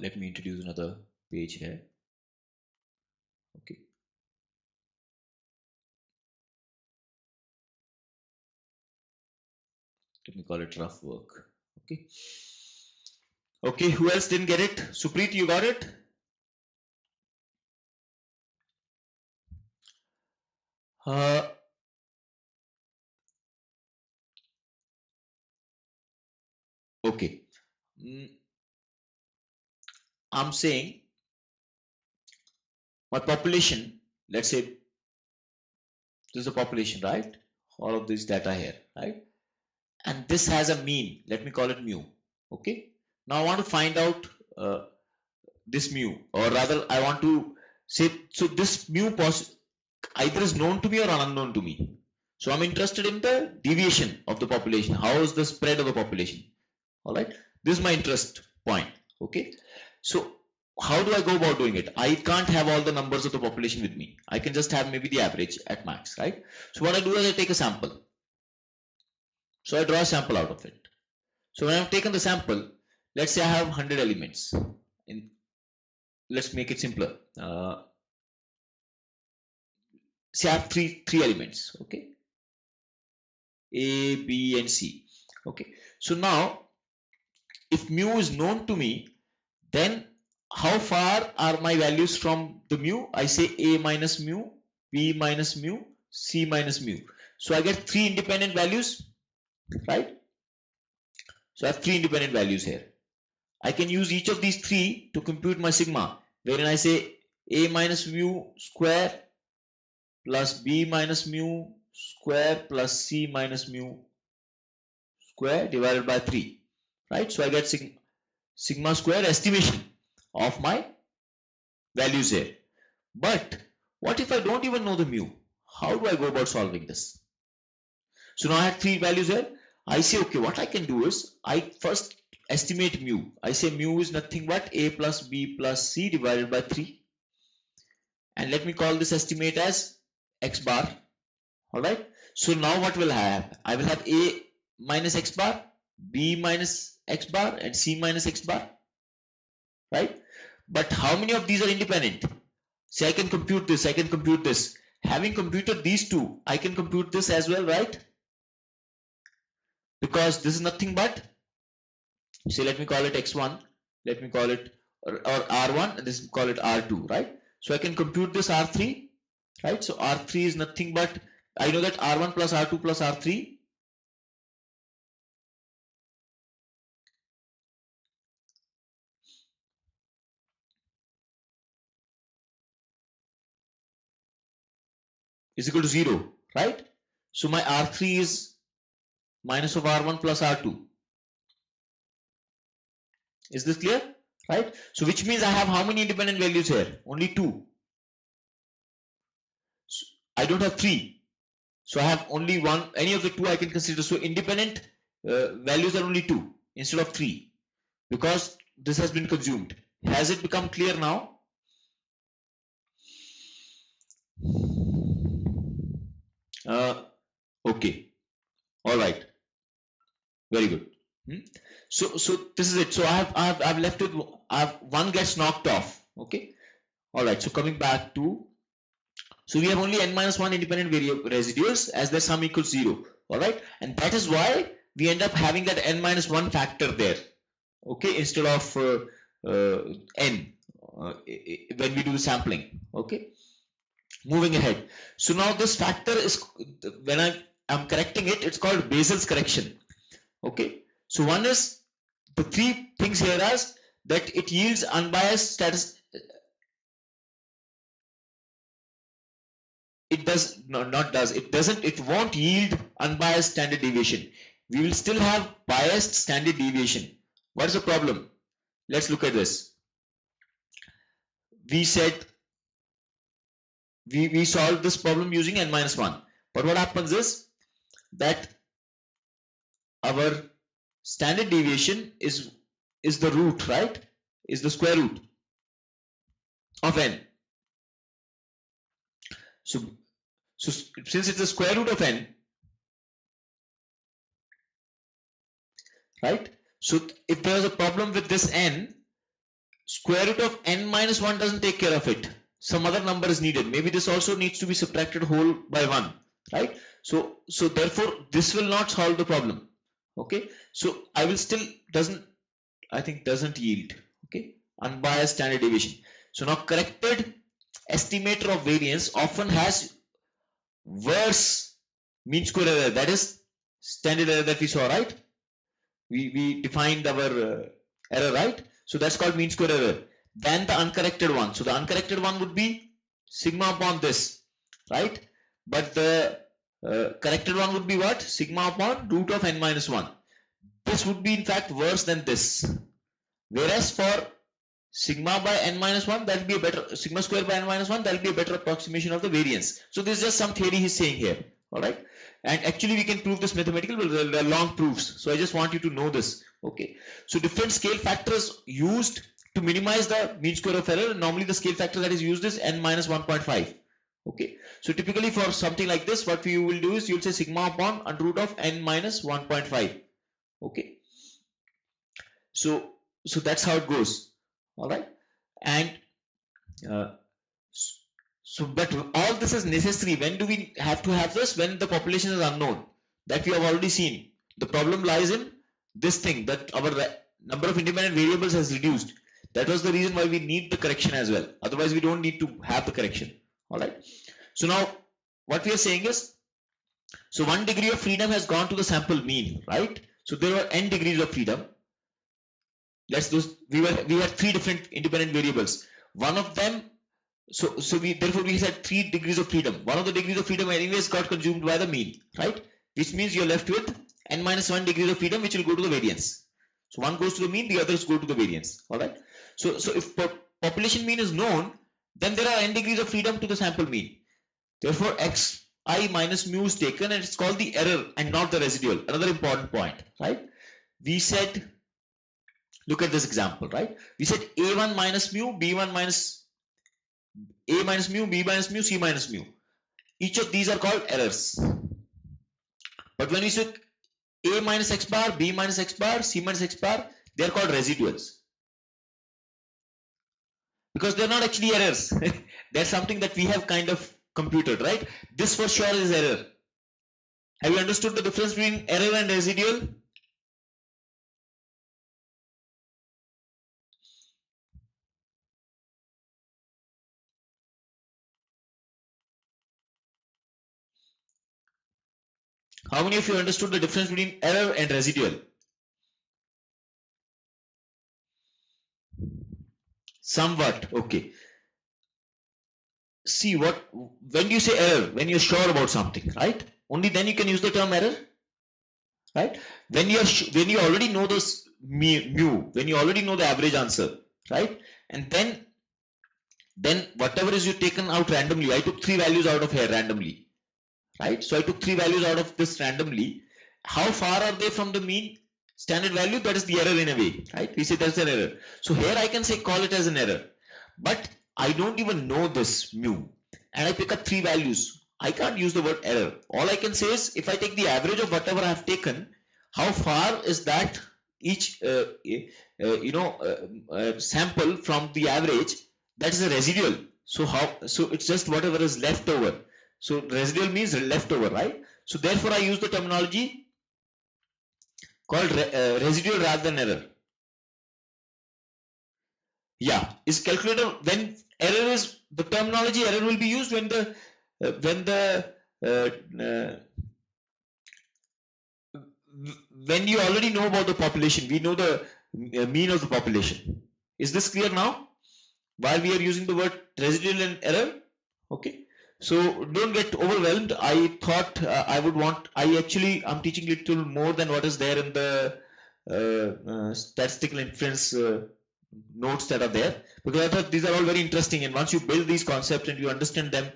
Let me introduce another page here. Okay. Let me call it rough work. Okay. Okay, who else didn't get it? Supreet, you got it? Okay. I'm saying my population, let's say this is the population, right? All of this data here, right? And this has a mean. Let me call it mu. Okay. Now I want to find out this mu, or rather I want to say, so this mu either is known to me or unknown to me. So I'm interested in the deviation of the population. How is the spread of the population? All right. This is my interest point. Okay. So how do I go about doing it? I can't have all the numbers of the population with me. I can just have maybe the average at max, right? So what I do is I take a sample. So I draw a sample out of it. So when I've taken the sample, let's say I have 100 elements. Let's make it simpler. Say I have three elements. Okay. A, B, and C. Okay. So now, if mu is known to me, then how far are my values from the mu? I say A minus mu, B minus mu, C minus mu. So I get 3 independent values, right? So I have 3 independent values here. I can use each of these 3 to compute my sigma, wherein I say A minus mu square plus B minus mu square plus C minus mu square divided by 3, right? So I get sigma square estimation of my values here. But what if I don't even know the mu? How do I go about solving this? So now I have 3 values here. I say, okay, what I can do is I first estimate mu. I say mu is nothing but A plus B plus C divided by 3. And let me call this estimate as x bar. Alright. So now what will I have? I will have A minus x bar, B minus x bar, and C minus x bar. Right? But how many of these are independent? Say I can compute this, I can compute this. Having computed these 2, I can compute this as well, right? because this is nothing but, say, let me call it x1, let me call it or r1, and this call it r2, right? So I can compute this r3, right? So r3 is nothing but, I know that r1 plus r2 plus r3 is equal to 0, right? So my r3 is minus of r1 plus r2. Is this clear? Right? So which means I have how many independent values here? Only 2. So I don't have 3. So I have only one, any of the 2 I can consider. So independent values are only 2 instead of 3, because this has been consumed. Has it become clear now? Okay. All right. Very good. So this is it. So I've left with, one gets knocked off. Okay. All right. So coming back to, so we have only n minus 1 independent residuals as their sum equals 0. All right. And that is why we end up having that n minus 1 factor there. Okay. Instead of n when we do the sampling. Okay. Moving ahead. So now this factor is, when I'm correcting it, it's called Basel's correction. Okay. So one is, the 3 things here as that it yields unbiased status. It does not does it doesn't it won't yield unbiased standard deviation. We will still have biased standard deviation. What is the problem? Let's look at this. We said we solved this problem using n minus 1, but what happens is that our standard deviation is the root, right? Is the square root of n. So since it's the square root of n, right? So if there's a problem with this n, square root of n minus 1 doesn't take care of it. Some other number is needed. Maybe this also needs to be subtracted whole by 1, right? So therefore this will not solve the problem. Okay. So I will still doesn't yield. Okay. Unbiased standard deviation. So now corrected estimator of variance often has worse mean square error. That is standard error that we saw, right? We defined our error, right? So that's called mean square error. Than the uncorrected one. So the uncorrected one would be sigma upon this, right? But the corrected one would be what? Sigma upon root of n minus 1. This would be in fact worse than this. Whereas for sigma by n minus 1, that will be a better, sigma square by n minus 1, that will be a better approximation of the variance. So this is just some theory he's saying here. All right. And actually we can prove this mathematically, but there are long proofs. So I just want you to know this. Okay. So different scale factors used to minimize the mean square of error. Normally the scale factor that is used is n minus 1.5. Okay. So typically for something like this, what you will do is you'll say sigma upon under root of n minus 1.5. Okay. So that's how it goes. All right. And but all this is necessary. When do we have to have this? When the population is unknown. That we have already seen. The problem lies in this thing, that our number of independent variables has reduced. That was the reason why we need the correction as well. Otherwise we don't need to have the correction. All right. So now what we are saying is, so 1 degree of freedom has gone to the sample mean, right? So there were n degrees of freedom. We had 3 different independent variables. One of them, therefore we said 3 degrees of freedom. One of the degrees of freedom anyways got consumed by the mean, right? Which means you're left with n minus 1 degrees of freedom, which will go to the variance. So one goes to the mean, the others go to the variance. All right. So if population mean is known, then there are n degrees of freedom to the sample mean. Therefore xi minus mu is taken, and it's called the error and not the residual. Another important point, right? We said, look at this example, right? We said a1 minus mu, b1 minus a minus mu, b minus mu, c minus mu. Each of these are called errors. But when we say a minus x bar, b minus x bar, c minus x bar, they are called residuals. Because they're not actually errors. They're something that we have kind of computed, right? This for sure is error. Have you understood the difference between error and residual? How many of you understood the difference between error and residual? Somewhat. Okay. See what, when you say error, when you're sure about something, right? Only then you can use the term error, right? When when you already know this mu, when you already know the average answer, right? And then whatever is you taken out randomly, I took 3 values out of here randomly, right? So I took 3 values out of this randomly. How far are they from the mean standard value? That is the error in a way, right? We say that's an error. So here I can say call it as an error, but I don't even know this mu, and I pick up 3 values. I can't use the word error. All I can say is if I take the average of whatever I have taken, how far is that each sample from the average, that is a residual. So it's just whatever is left over. So residual means leftover, right? So therefore I use the terminology called residual rather than error. Yeah, is calculator when error is the terminology error will be used when uh, uh, when you already know about the population, we know the mean of the population. Is this clear now? Why we are using the word residual and error? Okay. So don't get overwhelmed. I thought I would want, I'm teaching little more than what is there in the statistical inference notes that are there, because I thought these are all very interesting, and once you build these concepts and you understand them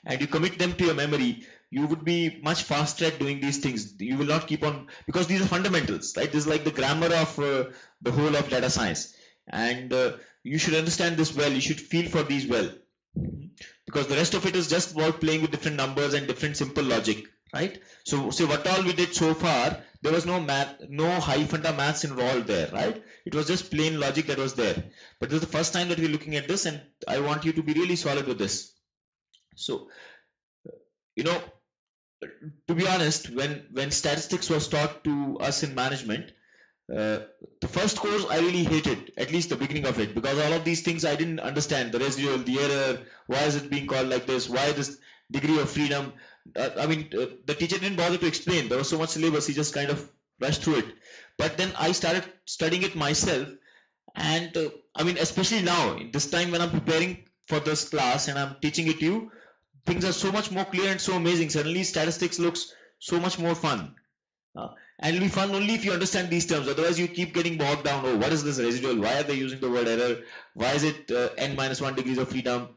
and you commit them to your memory, you would be much faster at doing these things. You will not keep on, because these are fundamentals, right? This is like the grammar of the whole of data science, and you should understand this well. You should feel for these well, because the rest of it is just about playing with different numbers and different simple logic, right? So what all we did so far, there was no math, no high funda maths involved there, right? It was just plain logic that was there. But this is the first time that we're looking at this, and I want you to be really solid with this. So you know, to be honest, when statistics was taught to us in management, the first course I really hated, at least the beginning of it, because all of these things I didn't understand. The residual, the error, why is it being called like this, why this degree of freedom. The teacher didn't bother to explain. There was so much syllabus, he just kind of rushed through it. But then I started studying it myself, and especially now, this time when I'm preparing for this class and I'm teaching it to you, things are so much more clear and so amazing. Suddenly statistics looks so much more fun. And it'll be fun only if you understand these terms. Otherwise, you keep getting bogged down. Oh, what is this residual? Why are they using the word error? Why is it n-1 degrees of freedom?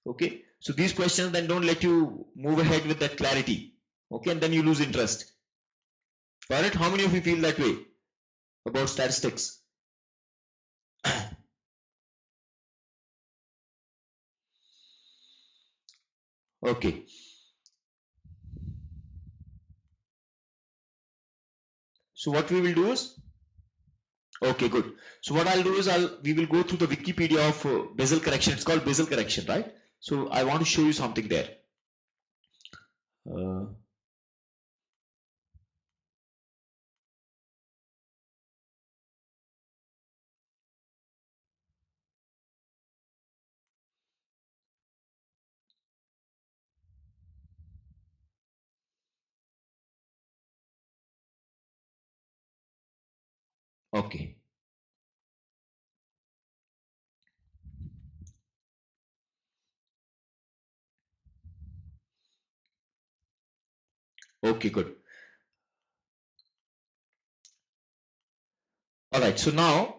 Okay. So these questions then don't let you move ahead with that clarity. Okay. And then you lose interest. Got it? How many of you feel that way about statistics? Okay. So what we will do is, okay, good. So what I'll do is we will go through the Wikipedia of Basel correction. It's called Basel correction, right? So I want to show you something there. Uh, okay. Okay, good. All right. So now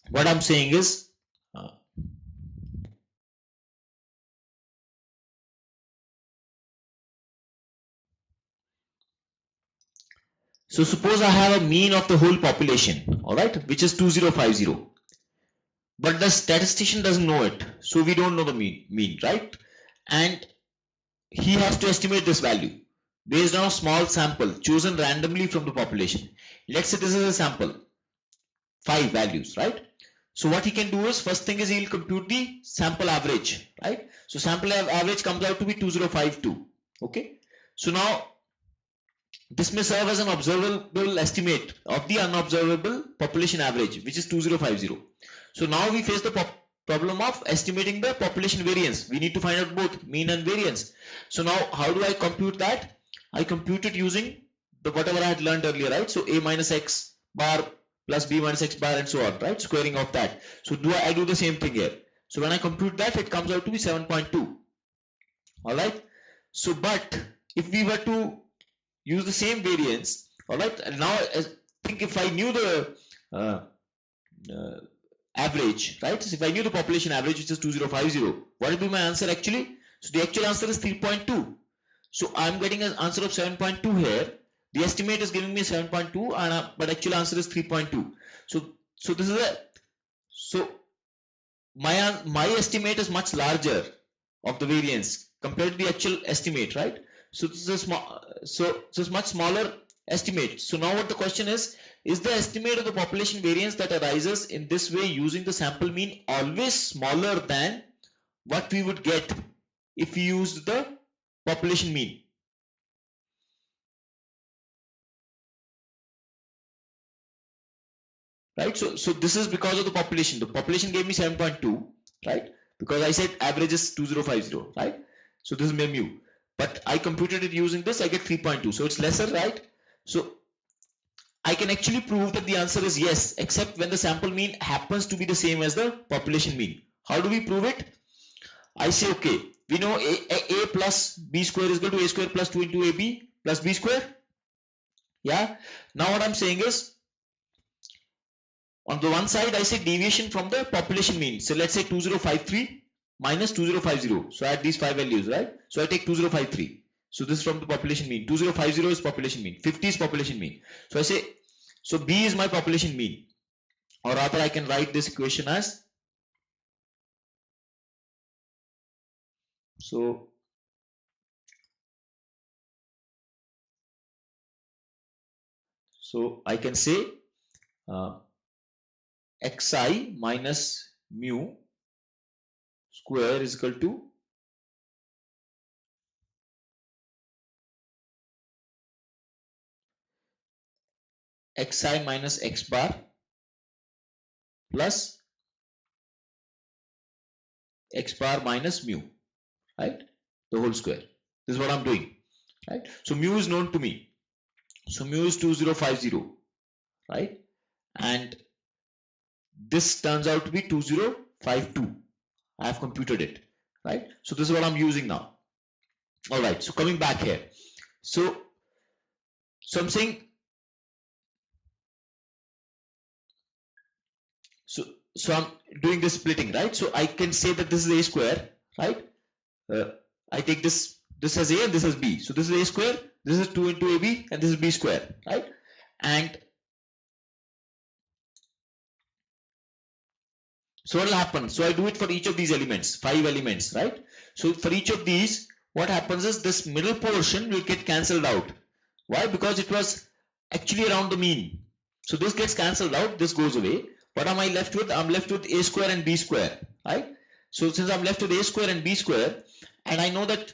what I'm saying is, uh, so suppose I have a mean of the whole population, all right, which is 2050, but the statistician doesn't know it. So we don't know the mean, right? And he has to estimate this value based on a small sample chosen randomly from the population. Let's say this is a sample, 5 values, right? So what he can do is, first thing is he will compute the sample average, right? So sample average comes out to be 2052. Okay. So now This may serve as an observable estimate of the unobservable population average, which is 2050. So now we face the problem of estimating the population variance. We need to find out both mean and variance. So now how do I compute that? I compute it using the whatever I had learned earlier, right? So a minus x bar plus b minus x bar and so on, right? Squaring of that. So I do the same thing here. So when I compute that, it comes out to be 7.2. All right. So but if we were to use the same variance, all right, and now I think if I knew the uh, uh, average, right, so if I knew the population average, which is 2050, what would be my answer actually? So the actual answer is 3.2. So I'm getting an answer of 7.2 here. The estimate is giving me 7.2, and but actual answer is 3.2. So this is a, so my estimate is much larger of the variance compared to the actual estimate, right? So this is a small, so it's much smaller estimate. So now what the question is the estimate of the population variance that arises in this way using the sample mean always smaller than what we would get if we used the population mean? Right? So this is because of the population. The population gave me 7.2, right? Because I said average is 2050, right? So this is my mu. But I computed it using this, I get 3.2. So it's lesser, right? So I can actually prove that the answer is yes, except when the sample mean happens to be the same as the population mean. How do we prove it? I say, okay, we know a plus b square is equal to a square plus 2 into ab plus b square. Yeah. Now what I'm saying is, on the one side, I say deviation from the population mean. So let's say 2053 minus 2050. So I add these five values, right? So I take 2053. So this is from the population mean. 2050 is population mean. 50 is population mean. So I say, so B is my population mean. Or rather, I can write this equation as, so I can say uh, xi minus mu square is equal to xi minus x bar plus x bar minus mu, right? The whole square. This is what I'm doing, right? So mu is known to me. So mu is 2050, right? And this turns out to be 2052. I have computed it, right? So this is what I'm using now. All right. So coming back here. So I'm saying, so I'm doing this splitting, right? So I can say that this is a square, right? I take this as a and this is b. So this is a square, this is 2 into ab, and this is b square, right? And so what will happen? So I do it for each of these elements, 5 elements, right? So for each of these, what happens is this middle portion will get cancelled out. Why? Because it was actually around the mean. So this gets cancelled out, this goes away. What am I left with? I'm left with a square and b square, right? So since I'm left with a square and b square, and I know that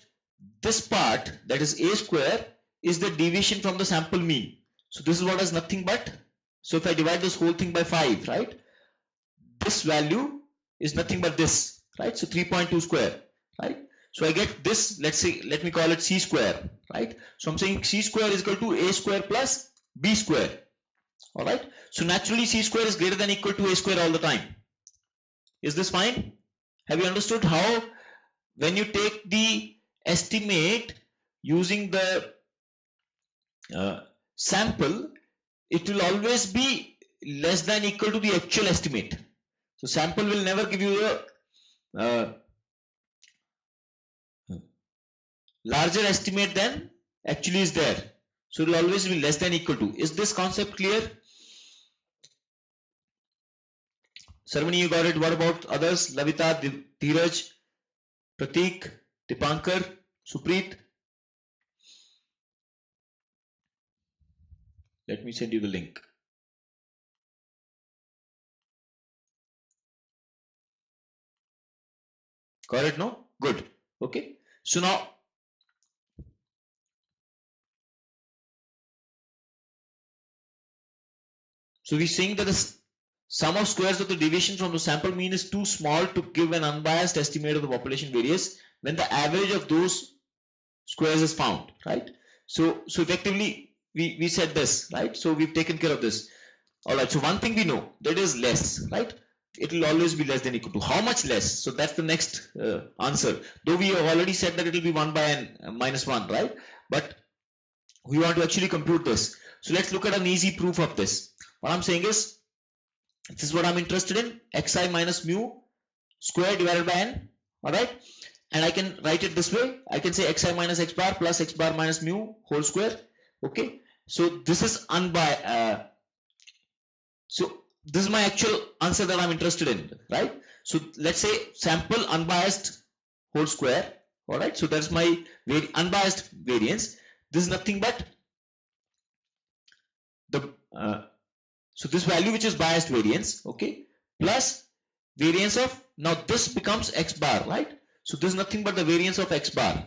this part, that is a square, is the deviation from the sample mean. So this is what is nothing but, so if I divide this whole thing by 5, right? This value is nothing but this, right? So 3.2 square, right? So I get this, let's say, let me call it c square, right? So I'm saying c square is equal to a square plus b square, all right? So naturally c square is greater than equal to a square all the time. Is this fine? Have you understood how when you take the estimate using the sample, it will always be less than equal to the actual estimate. So sample will never give you a larger estimate than actually is there. So it will always be less than equal to. Is this concept clear? Sarvani, you got it. What about others? Lavita, Dheeraj, Pratik, Dipankar, Supreet. Let me send you the link. Got it? No? Good. Okay. So now So we're saying that the sum of squares of the deviation from the sample mean is too small to give an unbiased estimate of the population variance when the average of those squares is found, right? So effectively we said this, right? So we've taken care of this. All right, so one thing we know, that is less, right? It will always be less than equal to. How much less? So that's the next answer. Though we have already said that it will be 1 by n minus 1, right? But we want to actually compute this. So let's look at an easy proof of this. What I'm saying is, this is what I'm interested in, xi minus mu square divided by n, all right? And I can write it this way. I can say xi minus x bar plus x bar minus mu whole square, okay? So this is so this is my actual answer that I'm interested in, right? So let's say sample unbiased whole square, all right? So that's my unbiased variance. This is nothing but the so this value which is biased variance, okay, plus variance of, now this becomes x bar, right? So this is nothing but the variance of x bar.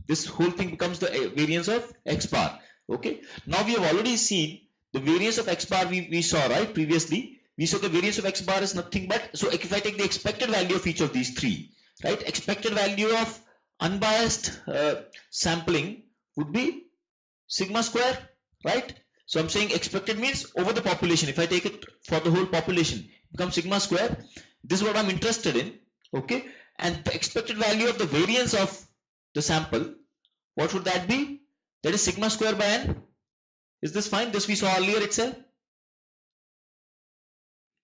This whole thing becomes the variance of x bar, okay? Now we have already seen the variance of x bar, we saw, right? Previously we saw the variance of x bar is nothing but, so if I take the expected value of each of these three, right, expected value of unbiased sampling would be sigma square, right? So I'm saying expected means over the population. If I take it for the whole population, it becomes sigma square. This is what I'm interested in, okay? And the expected value of the variance of the sample, what would that be? That is sigma square by n. Is this fine? This we saw earlier itself.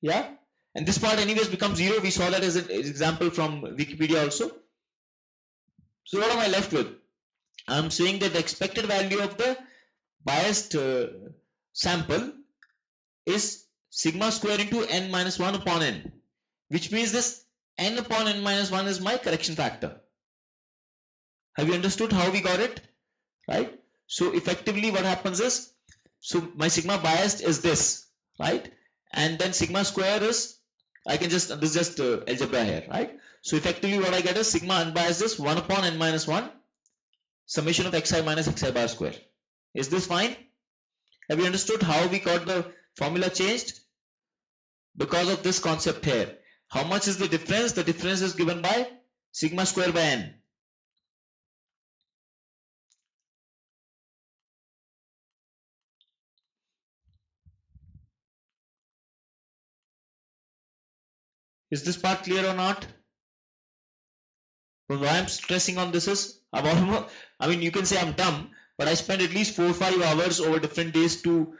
Yeah? And this part anyways becomes 0. We saw that as an example from Wikipedia also. So what am I left with? I'm saying that the expected value of the biased sample is sigma square into n minus 1 upon n, which means this n upon n minus 1 is my correction factor. Have you understood how we got it? Right? So effectively what happens is, so my sigma biased is this, right? And then sigma square is, I can just, this is just algebra here, right? So effectively what I get is sigma unbiased is 1 upon n minus 1 summation of xi minus xi bar square. Is this fine? Have you understood how we got the formula changed? Because of this concept here. How much is the difference? The difference is given by sigma square by n. Is this part clear or not? But why I'm stressing on this is, I mean, you can say I'm dumb, but I spent at least 4 or 5 hours over different days to,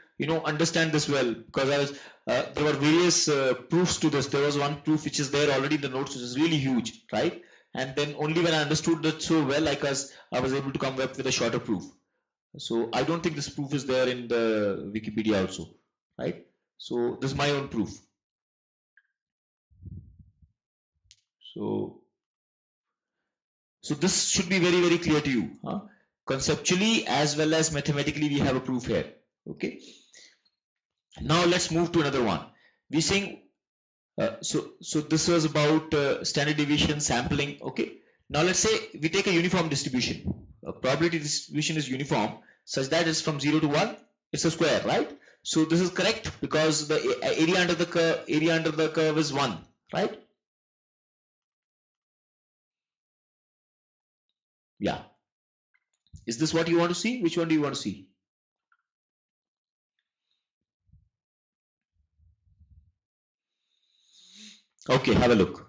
understand this well, because there were various proofs to this. There was one proof which is there already in the notes, which is really huge, right? And then only when I understood that so well, I was able to come up with a shorter proof. So I don't think this proof is there in the Wikipedia also, right? So this is my own proof. So this should be very, very clear to you. Huh? Conceptually as well as mathematically, we have a proof here. Okay. Now let's move to another one. We're saying, so this was about standard deviation sampling. Okay. Now let's say we take a uniform distribution. A probability distribution is uniform such that it's from 0 to 1. It's a square, right? So this is correct because the area under the curve is 1, right? Yeah. Is this what you want to see? Which one do you want to see? Okay, have a look.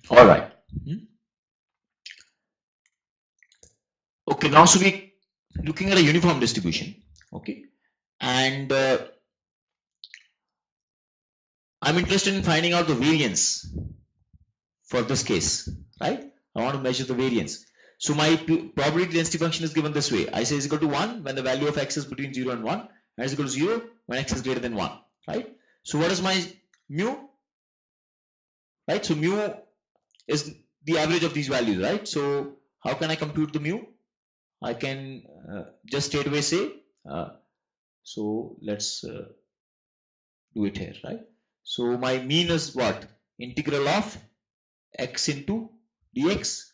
All right. Okay, now so we looking at a uniform distribution. Okay, and I'm interested in finding out the variance for this case, right? I want to measure the variance. So my probability density function is given this way. I say is equal to 1 when the value of x is between 0 and 1, and is equal to 0 when x is greater than 1, right? So what is my mu? Right? So mu is the average of these values, right? So how can I compute the mu? I can just straight away say, so let's do it here, right? So my mean is what? Integral of x into dx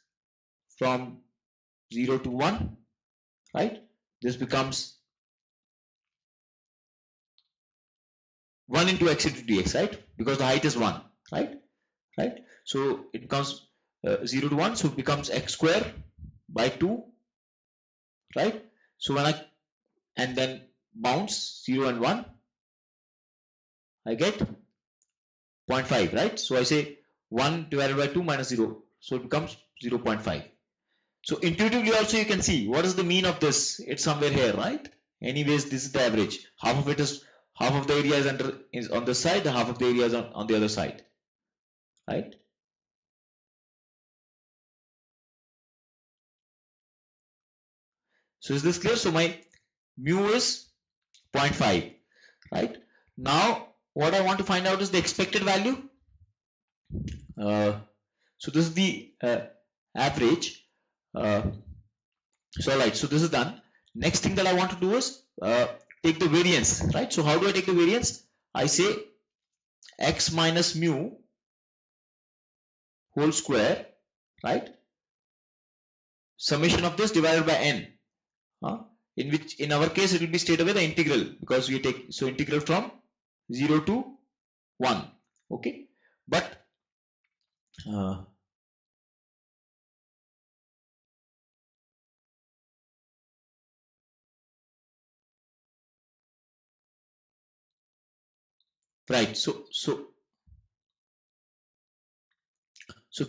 from 0 to 1, right? This becomes 1 into x into dx, right? Because the height is 1, right? Right? So it becomes 0 to 1, so it becomes x square by 2, right? So when I, and then bounds 0 and 1, I get 0.5, right? So I say 1 divided by 2 minus 0, so it becomes 0.5. So intuitively also you can see what is the mean of this. It's somewhere here, right? Anyways, this is the average. Half of it is, half of the area is on this side, half of the area is on the other side, right? So is this clear? So my mu is 0.5, right? Now what I want to find out is the expected value. So this is the average. So right, so this is done. Next thing that I want to do is take the variance, right? So how do I take the variance? I say x minus mu whole square, right? Summation of this divided by n. In which, in our case, it will be straight away the integral, because we take, so integral from 0 to 1, okay? But right, so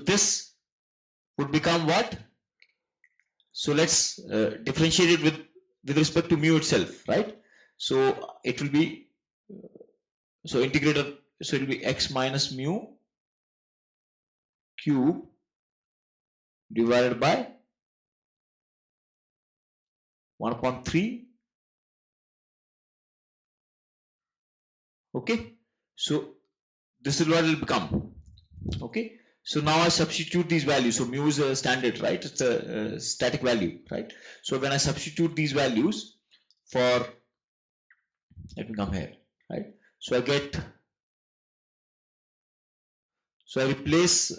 this would become what? So let's differentiate it with respect to mu itself, right? So it will be, so integrated, so it will be x minus mu cube divided by 1 upon 3. Okay, so this is what it will become. Okay, so now I substitute these values. So mu is a standard, right? It's a static value, right? So when I substitute these values for, let me come here, right? So I get, so I replace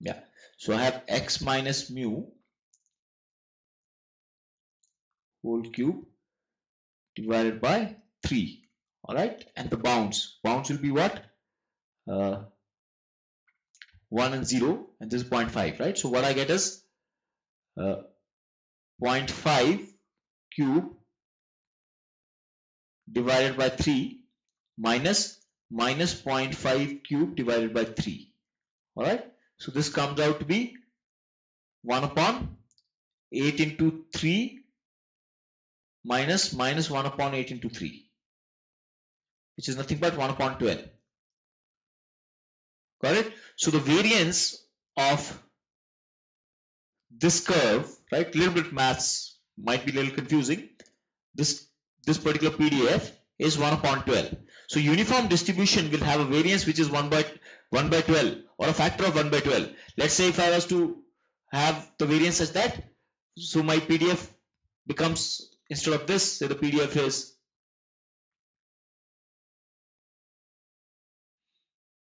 yeah, so I have x minus mu whole cube divided by 3, all right? And the bounds will be what? 1 and 0, and this is 0.5, right? So what I get is 0.5 cube divided by 3 minus 0.5 cube divided by 3, all right? So this comes out to be 1 upon 8 into 3 minus 1 upon 8 into 3, which is nothing but 1 upon 12. Got it? So the variance of this curve, right? Little bit maths might be a little confusing. This particular PDF is 1 upon 12. So uniform distribution will have a variance which is 1 by 12 or a factor of 1 by 12. Let's say if I was to have the variance such that, so my PDF becomes, instead of this, say the PDF is,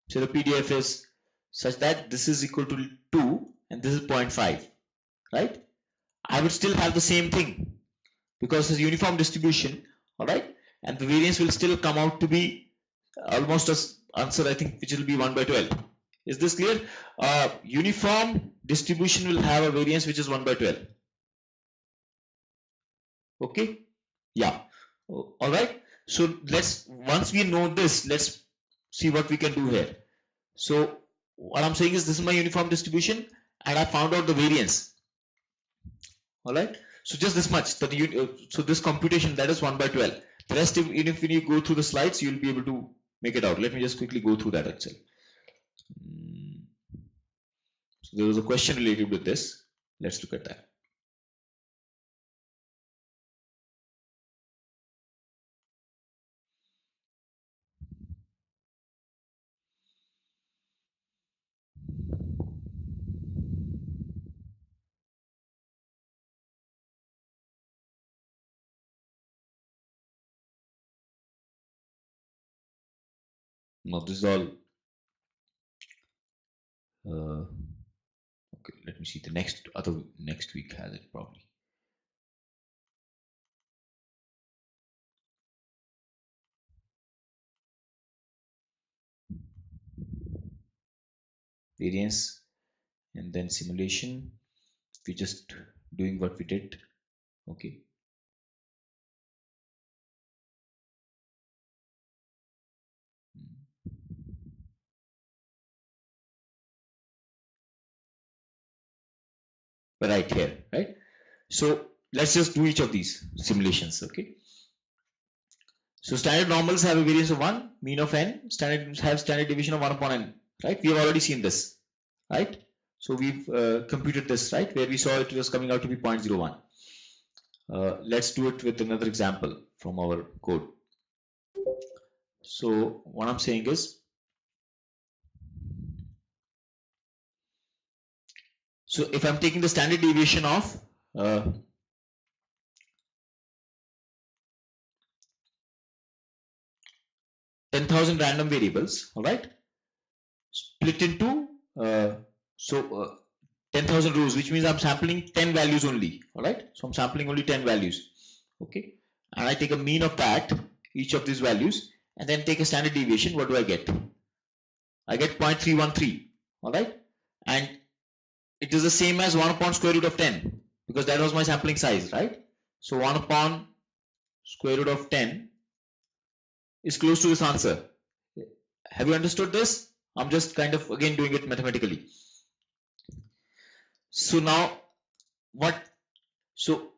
so the PDF is such that this is equal to 2 and this is 0.5, right? I would still have the same thing because it's uniform distribution, all right? And the variance will still come out to be almost as answer, I think, which will be 1 by 12. Is this clear? Uniform distribution will have a variance which is 1 by 12. Okay? Yeah. All right. So let's, once we know this, let's see what we can do here. So what I'm saying is this is my uniform distribution and I found out the variance. All right. So just this much, that so this computation, that is 1 by 12. The rest, even if you go through the slides, you'll be able to make it out. Let me just quickly go through that itself. So there was a question related with this. Let's look at that. Now this is all okay. Let me see. The next week has it probably. Variance and then simulation. We're just doing what we did. Okay. Right here, right? So let's just do each of these simulations. Okay. So standard normals have a variance of 1, mean of n, standard have standard deviation of 1 upon n, right? We have already seen this, right? So we've computed this, right? Where we saw it was coming out to be 0.01. Let's do it with another example from our code. So what I'm saying is, so if I'm taking the standard deviation of 10,000 random variables, all right, split into 10,000 rows, which means I'm sampling 10 values only, all right? So I'm sampling only 10 values, okay? And I take a mean of that, each of these values, and then take a standard deviation. What do I get? I get 0.313, all right? And it is the same as 1 upon square root of 10, because that was my sampling size, right? So 1 upon square root of 10 is close to this answer. Have you understood this? I'm just kind of again doing it mathematically. So now what? So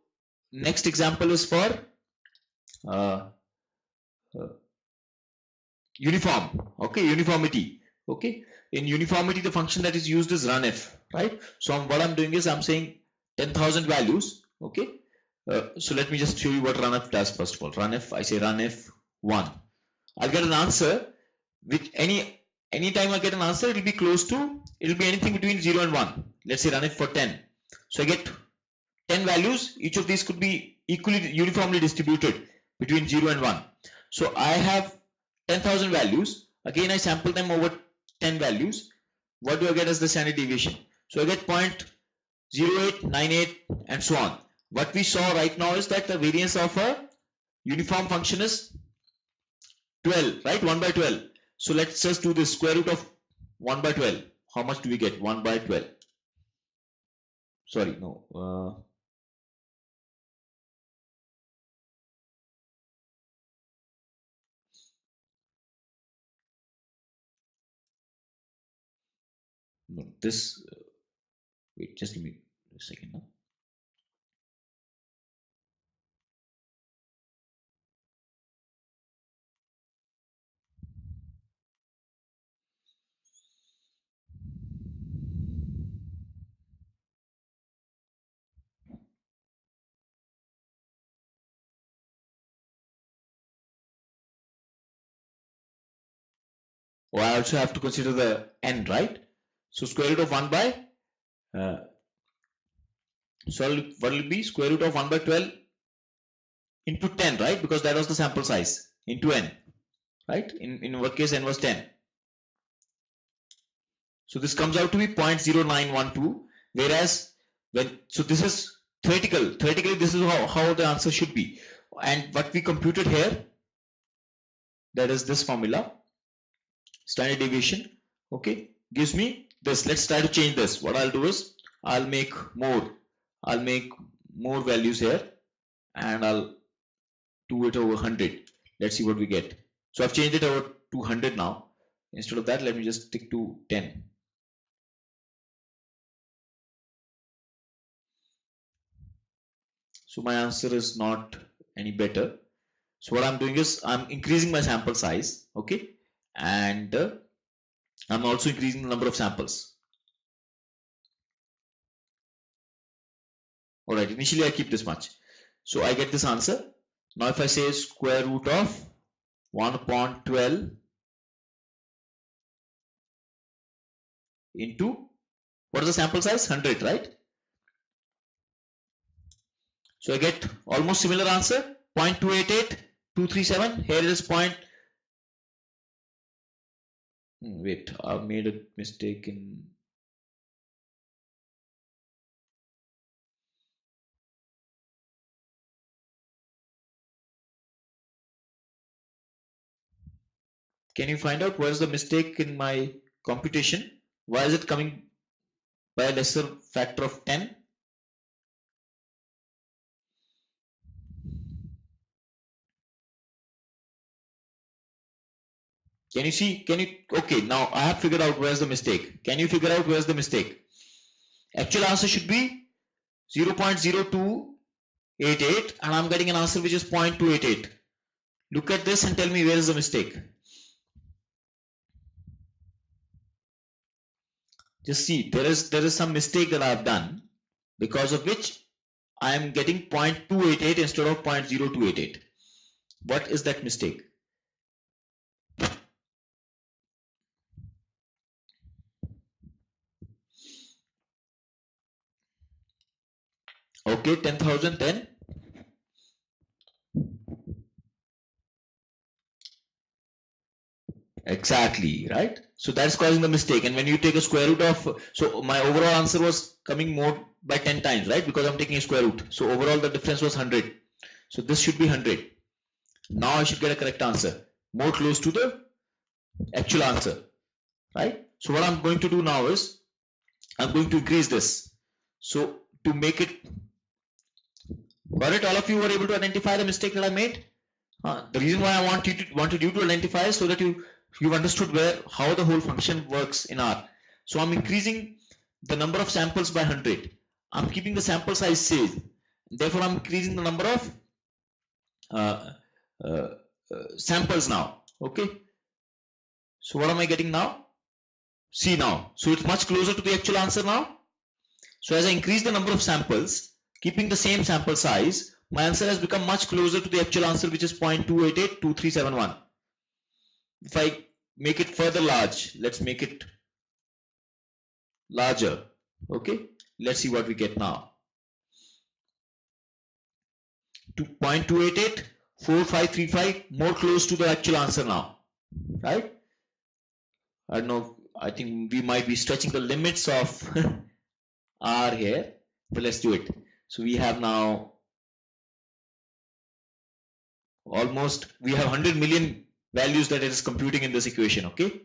next example is for uniform. Okay, uniformity. Okay, in uniformity the function that is used is runif, right? So what I'm doing is I'm saying 10,000 values. Okay, so let me just show you what runif does. First of all, runif, I say runif 1, I'll get an answer which anytime I get an answer, it'll be close to, it'll be anything between 0 and 1. Let's say run it for 10. So I get 10 values. Each of these could be equally uniformly distributed between 0 and 1. So I have 10,000 values. Again, I sample them over 10 values. What do I get as the standard deviation? So I get 0.0898 and so on. What we saw right now is that the variance of a uniform function is 12, right? 1 by 12. So let's just do this square root of 1 by 12. How much do we get? 1 by 12. Sorry, no. No, this, wait, just give me a second now. Oh, I also have to consider the n, right? So square root of 1 by, so what will be square root of 1 by 12 into 10, right? Because that was the sample size into n, right? In our case, n was 10. So this comes out to be 0.0912, whereas so this is theoretical. Theoretically, this is how the answer should be. And what we computed here, that is this formula, standard deviation, okay, gives me this. Let's try to change this. What I'll do is I'll make more values here, and I'll do it over 100. Let's see what we get. So I've changed it over to 100 now. Instead of that, let me just stick to 10. So my answer is not any better. So what I'm doing is I'm increasing my sample size, okay, and I'm also increasing the number of samples. Alright, initially I keep this much. So I get this answer. Now if I say square root of 1 upon 12 into, what is the sample size? 100, right? So I get almost similar answer, 0.288237. Here it is wait, I made a mistake in, can you find out where is the mistake in my computation? Why is it coming by a lesser factor of 10? Can you see? Okay, now I have figured out where's the mistake. Can you figure out where's the mistake? Actual answer should be 0.0288 and I'm getting an answer which is 0.288. Look at this and tell me where is the mistake. Just see, there is some mistake that I have done, because of which I am getting 0.288 instead of 0.0288. What is that mistake? Okay, 10,010. Exactly, right? So that's causing the mistake. And when you take a square root of, so my overall answer was coming more by 10 times, right? Because I'm taking a square root. So overall the difference was 100. So this should be 100. Now I should get a correct answer, more close to the actual answer, right? So what I'm going to do now is I'm going to increase this. So to make it, got it? All of you were able to identify the mistake that I made. The reason why I wanted you to identify is so that you've understood how the whole function works in R. So I'm increasing the number of samples by 100. I'm keeping the sample size same. Therefore, I'm increasing the number of samples now. Okay. So what am I getting now? See now. So it's much closer to the actual answer now. So as I increase the number of samples, keeping the same sample size, my answer has become much closer to the actual answer, which is 0.2882371. If I make it further large, let's make it larger. Okay, let's see what we get now. 0.2884535, more close to the actual answer now, right? I don't know, I think we might be stretching the limits of R here, but let's do it. So we have now almost, we have 100 million values that it is computing in this equation. Okay,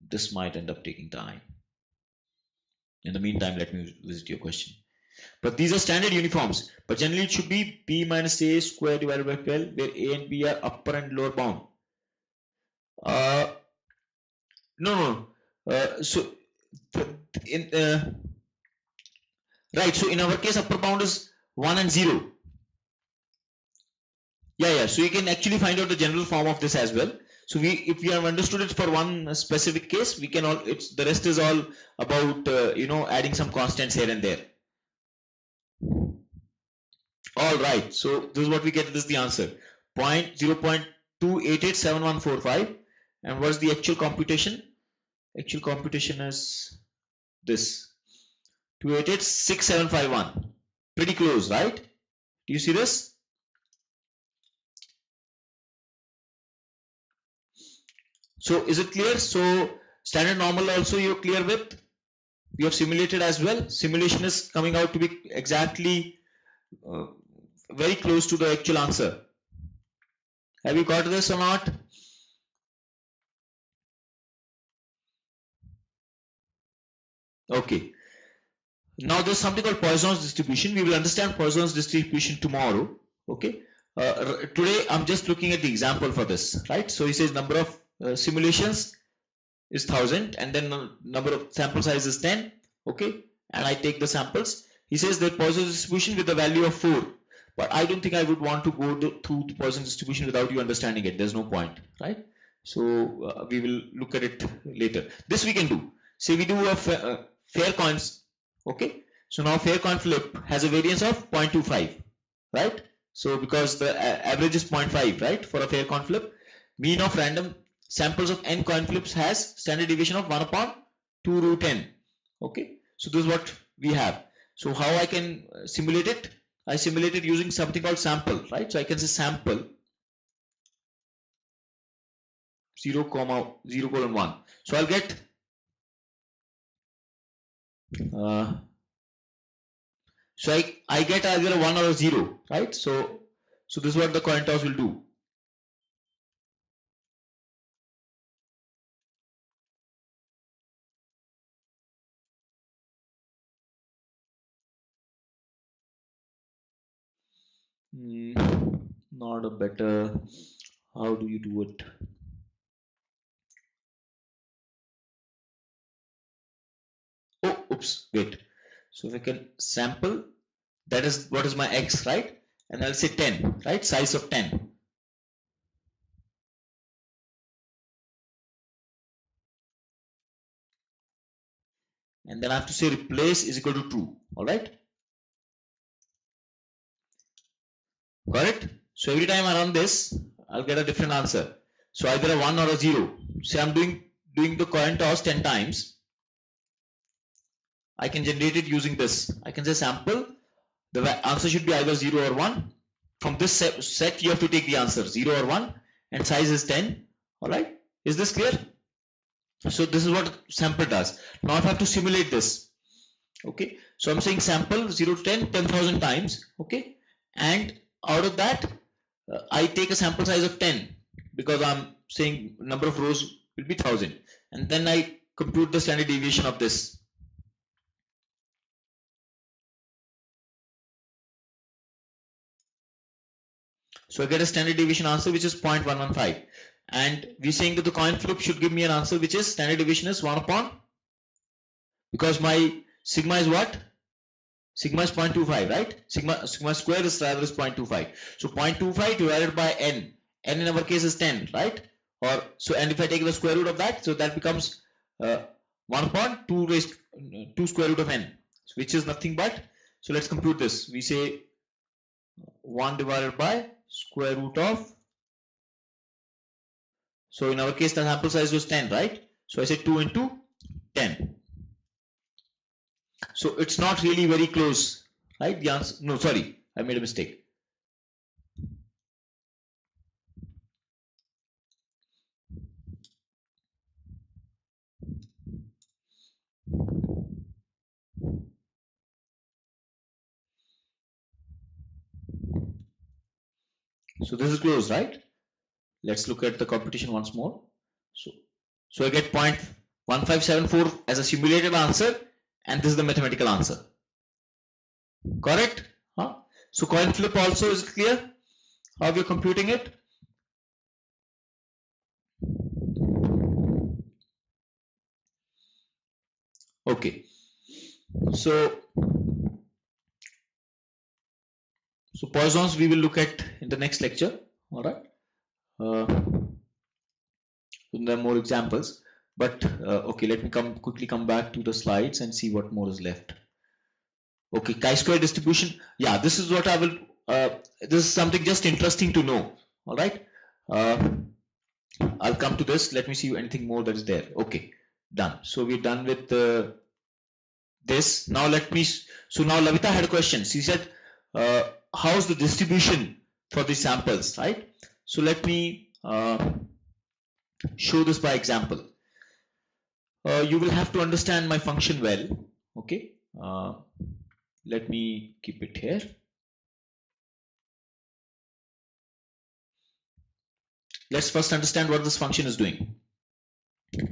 this might end up taking time. In the meantime, let me visit your question. But these are standard uniforms, but generally it should be b minus a square divided by 12, where a and b are upper and lower bound. No. So right, so in our case upper bound is 1 and 0. Yeah, so you can actually find out the general form of this as well. So if we have understood it for one specific case, we can the rest is all about adding some constants here and there. All right, so this is what we get. This is the answer, 0.2887145. And what's the actual computation? Actual computation is this, 2886751. Pretty close, right? Do you see this? So is it clear? So standard normal also you're clear with? We have simulated as well. Simulation is coming out to be exactly very close to the actual answer. Have you got this or not? Okay. Now there's something called Poisson's distribution. We will understand Poisson's distribution tomorrow. Okay. Today I'm just looking at the example for this, right? So he says number of simulations is 1000 and then number of sample size is 10. Okay. And I take the samples. He says that Poisson's distribution with the value of 4. but I don't think I would want to go through the Poisson distribution without you understanding it. There's no point, right? So we will look at it later. This we can do. Say we do a fair coins. Okay, so now fair coin flip has a variance of 0.25, right? So because the average is 0.5, right, for a fair coin flip, mean of random samples of n coin flips has standard deviation of 1 upon 2 root n. Okay, so this is what we have. So how I can simulate it? I simulate it using something called sample, right? So I can say sample 0, 0 colon 1. So I'll get so I get either a 1 or a 0, right? So this is what the coin toss will do. Not a better. How do you do it? Oh, oops, wait. So if I can sample, that is what is my x, right? And I'll say 10, right? Size of 10. And then I have to say replace is equal to true. All right. Got it? So every time I run this, I'll get a different answer. So either a 1 or a 0. Say I'm doing the coin toss 10 times. I can generate it using this. I can say sample. The answer should be either 0 or 1. From this set, you have to take the answer 0 or 1, and size is 10. All right. Is this clear? So this is what sample does. Now I have to simulate this. Okay. So I'm saying sample 0 to 10, 10,000 times. Okay. And out of that, I take a sample size of 10 because I'm saying number of rows will be 1000, and then I compute the standard deviation of this. So I get a standard deviation answer which is 0.115, and we're saying that the coin flip should give me an answer which is standard deviation is 1 upon, because my sigma is what? Sigma is 0.25, right? Sigma square is rather is 0.25. So 0.25 divided by n. N in our case is 10, right? Or so, and if I take the square root of that, so that becomes 1 upon 2 square root of n, which is nothing but, so let's compute this. We say 1 divided by square root of, so in our case the sample size was 10, right? So I say 2 into 10. So it's not really very close, right? The answer, no, sorry, I made a mistake. So this is close, right? Let's look at the computation once more. So I get 0.1574 as a simulated answer, and this is the mathematical answer. Correct? Huh? So coin flip also is clear how we are computing it. Okay. So Poissons we will look at in the next lecture. All right. There are more examples, but okay, let me quickly come back to the slides and see what more is left. Okay, chi-square distribution. Yeah, this is what I will. This is something just interesting to know. All right. I'll come to this. Let me see anything more that is there. Okay, done. So we're done with this. Now let me. So now Lavita had a question. She said, "How's the distribution for the samples?" Right. So let me show this by example. You will have to understand my function well. Okay. Let me keep it here. Let's first understand what this function is doing.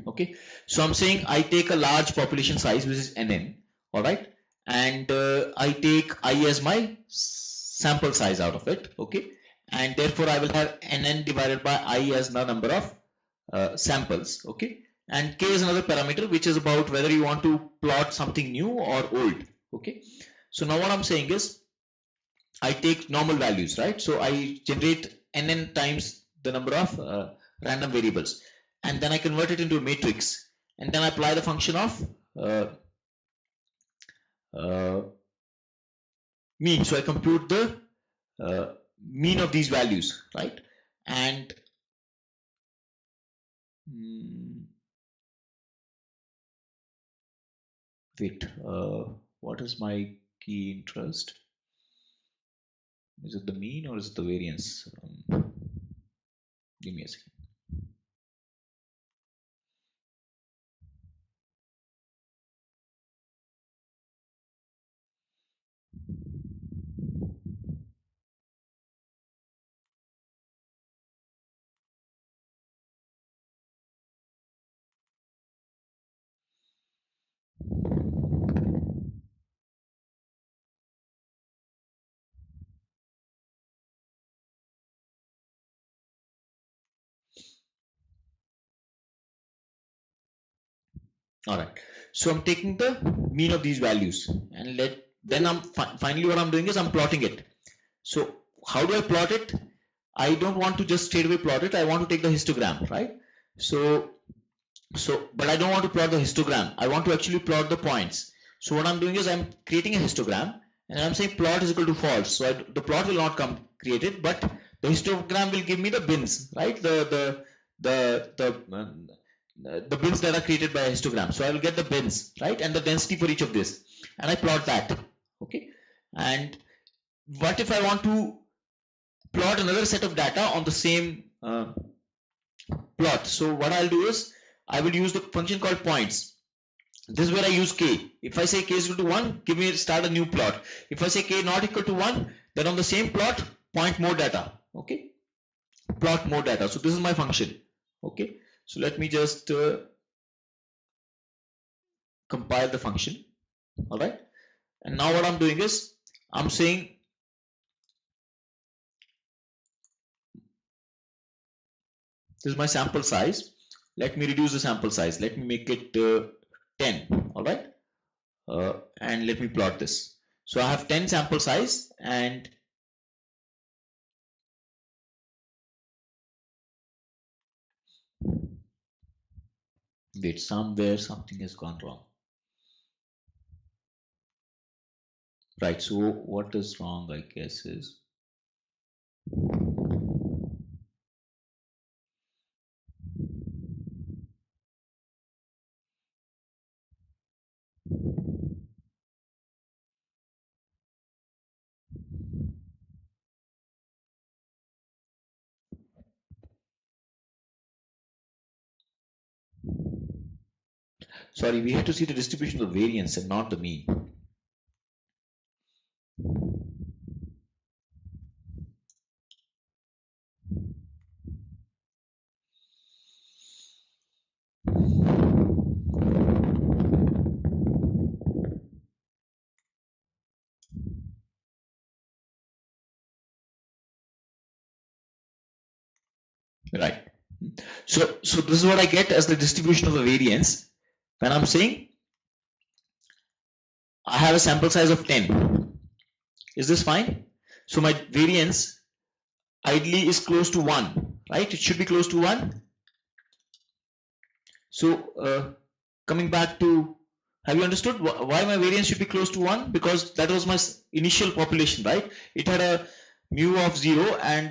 Okay, so I'm saying I take a large population size which is nn, all right, and I take I as my sample size out of it. Okay, and therefore I will have nn divided by I as the number of samples. Okay, and k is another parameter which is about whether you want to plot something new or old. Okay, so now what I'm saying is I take normal values, right? So I generate nn times the number of random variables, and then I convert it into a matrix, and then I apply the function of uh, uh, mean. So I compute the uh, mean of these values, right? And wait, what is my key interest? Is it the mean or is it the variance? Give me a second. All right. So I'm taking the mean of these values, and then I'm finally what I'm doing is I'm plotting it. So how do I plot it? I don't want to just straight away plot it. I want to take the histogram, right? So but I don't want to plot the histogram. I want to actually plot the points. So what I'm doing is I'm creating a histogram, and I'm saying plot is equal to false. So the plot will not come created, but the histogram will give me the bins, right? The bins that are created by a histogram. So I will get the bins, right, and the density for each of this, and I plot that. Okay. And what if I want to plot another set of data on the same plot? So what I'll do is I will use the function called points. This is where I use k. If I say k is equal to 1, give me start a new plot. If I say k not equal to 1, then on the same plot, point more data. Okay, plot more data. So this is my function. Okay, so let me just compile the function. All right, and now what I'm doing is I'm saying this is my sample size. Let me reduce the sample size. Let me make it 10. All right, and let me plot this. So I have 10 sample size, and wait, somewhere something has gone wrong. Right, so what is wrong, I guess, is sorry, we have to see the distribution of the variance and not the mean. Right. So this is what I get as the distribution of the variance when I'm saying I have a sample size of 10. Is this fine? So my variance ideally is close to 1, right? It should be close to 1. So coming back to, have you understood why my variance should be close to 1? Because that was my initial population, right? It had a mu of 0 and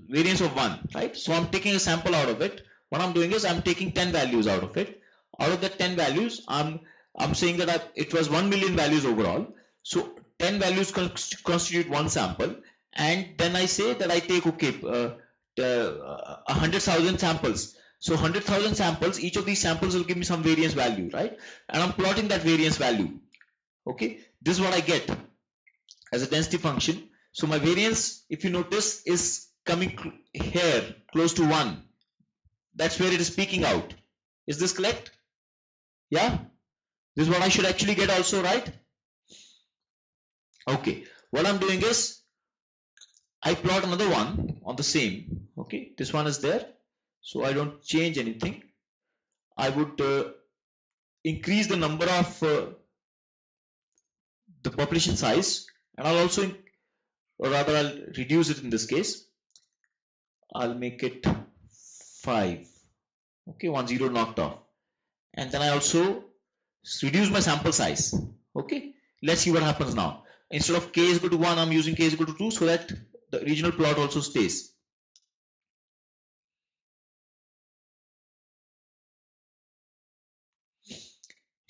variance of 1, right? So I'm taking a sample out of it. What I'm doing is I'm taking 10 values out of it. Out of that 10 values, I'm saying that it was 1 million values overall. So 10 values constitute one sample, and then I say that I take 100,000 samples. So 100,000 samples, each of these samples will give me some variance value, right? And I'm plotting that variance value. Okay, this is what I get as a density function. So my variance, if you notice, is coming here close to 1. That's where it is peaking out. Is this correct? Yeah, this is what I should actually get also, right? Okay, what I'm doing is I plot another one on the same. Okay, this one is there, so I don't change anything. I would increase the number of the population size, and I'll also, or rather I'll reduce it in this case. I'll make it 5. Okay, 10 knocked off. And then I also reduce my sample size. Okay, let's see what happens now. Instead of k is equal to 1, I'm using k is equal to 2 so that the regional plot also stays.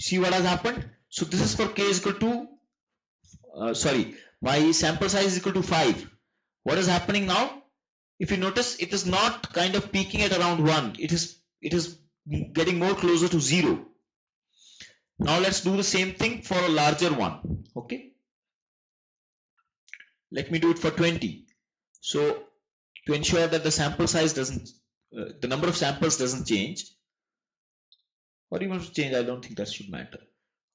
See what has happened? So this is for k is equal to, sorry, my sample size is equal to 5. What is happening now? If you notice, it is not kind of peaking at around 1. It is getting more closer to 0. Now let's do the same thing for a larger one. Okay. Let me do it for 20. So to ensure that the sample size doesn't, the number of samples doesn't change, or even to change, I don't think that should matter.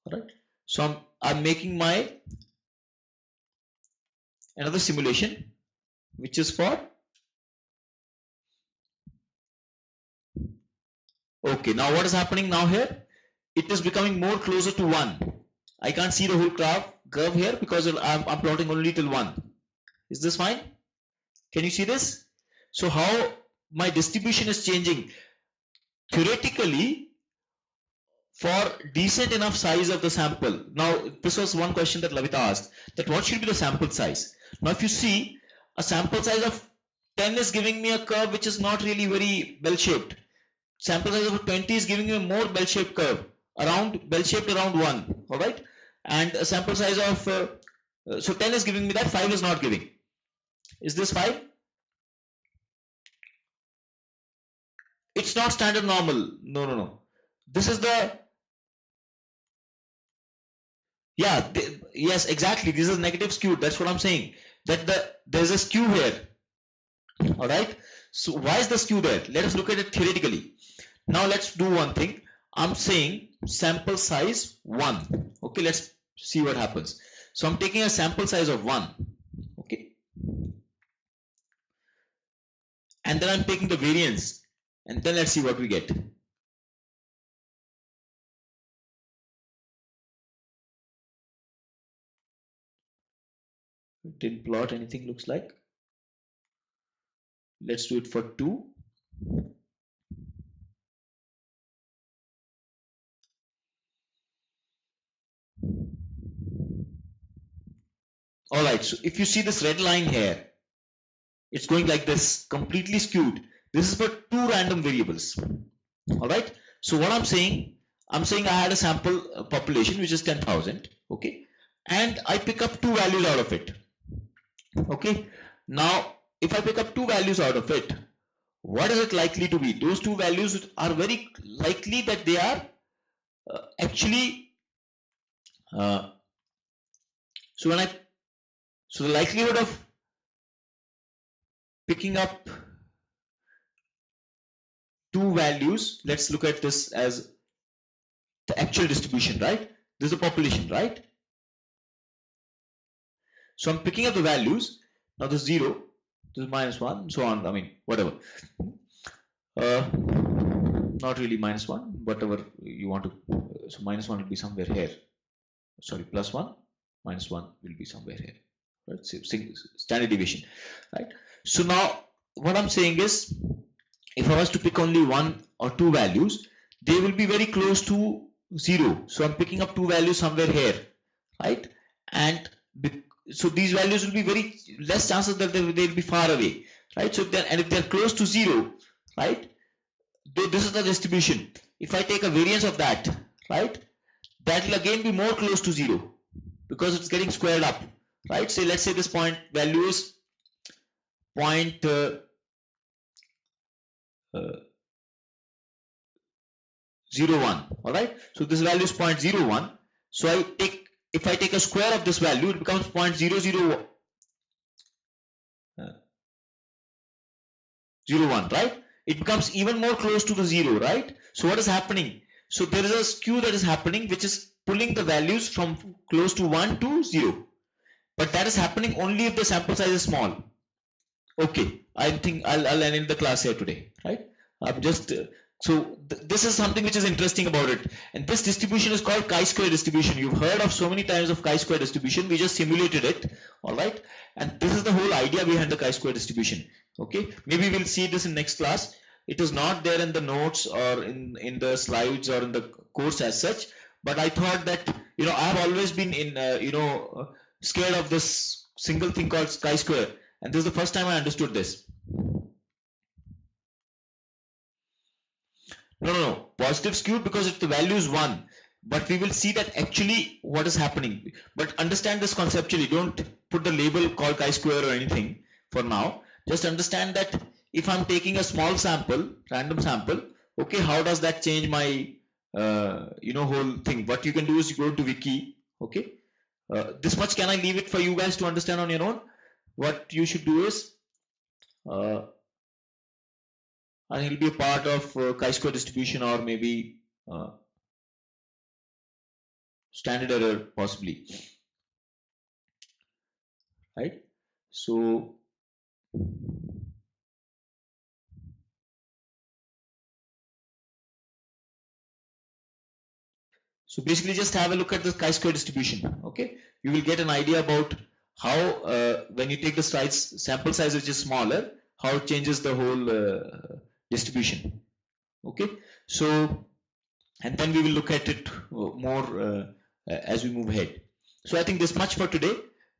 All right. So I'm making my another simulation, which is for, okay, now what is happening now here? It is becoming more closer to 1. I can't see the whole curve here because I'm plotting only till 1. Is this fine? Can you see this? So how my distribution is changing? Theoretically, for decent enough size of the sample. Now, this was one question that Lavita asked, that what should be the sample size? Now, if you see, a sample size of 10 is giving me a curve which is not really very bell-shaped. Sample size of 20 is giving me a more bell-shaped curve, bell-shaped around 1, all right? And a sample size of, so 10 is giving me that, 5 is not giving. Is this 5? It's not standard normal. No. This is the, yeah, yes, exactly. This is negative skewed. That's what I'm saying. That there's a skew here. All right. So why is the skew there? Let us look at it theoretically. Now let's do one thing. I'm saying sample size 1. Okay, let's see what happens. So I'm taking a sample size of 1. Okay. And then I'm taking the variance. And then let's see what we get. Didn't plot anything, looks like. Let's do it for 2. All right, so if you see this red line here, it's going like this, completely skewed. This is for 2 random variables. All right, so what I'm saying I had a sample population which is 10,000. Okay, and I pick up 2 values out of it. Okay, now if I pick up 2 values out of it, what is it likely to be? Those 2 values are very likely that they are actually so the likelihood of picking up 2 values, let's look at this as the actual distribution, right? This is the population, right? So I'm picking up the values. Now this 0, this is -1, so on. I mean, whatever. Not really -1, whatever you want to. So -1 will be somewhere here. Sorry, +1, -1 will be somewhere here. Right? So standard deviation, right? So now what I'm saying is, if I was to pick only 1 or 2 values, they will be very close to 0. So I'm picking up 2 values somewhere here, right? And so these values will be very less chances that they'll be far away, right? So if they're close to 0, right? This is the distribution. If I take a variance of that, right, that will again be more close to 0 because it's getting squared up, right? So let's say this point value is 0.01. All right, so this value is 0.01. So if I take a square of this value, it becomes 0.001, right? It becomes even more close to the 0, right? So what is happening? So there is a skew that is happening, which is pulling the values from close to 1 to 0. But that is happening only if the sample size is small. Okay, I think I'll end the class here today, right? I'm just So this is something which is interesting about it, and this distribution is called chi-square distribution. You've heard of so many times of chi-square distribution. We just simulated it, all right, and this is the whole idea behind the chi-square distribution. Okay, maybe we'll see this in next class. It is not there in the notes or in the slides or in the course as such, but I thought that, you know, I have always been in scared of this single thing called chi-square, and this is the first time I understood this. No. Positive skewed because if the value is 1. But we will see that actually what is happening. But understand this conceptually. Don't put the label called chi-square or anything for now. Just understand that if I'm taking a small sample, random sample, okay, how does that change my, whole thing? What you can do is you go to wiki, okay. This much can I leave it for you guys to understand on your own. What you should do is, and it'll be a part of chi-square distribution or maybe standard error possibly, right? So basically just have a look at the chi-square distribution, okay? You will get an idea about how when you take the sample size which is smaller, how it changes the whole distribution, okay? So, and then we will look at it more as we move ahead. So I think this much for today.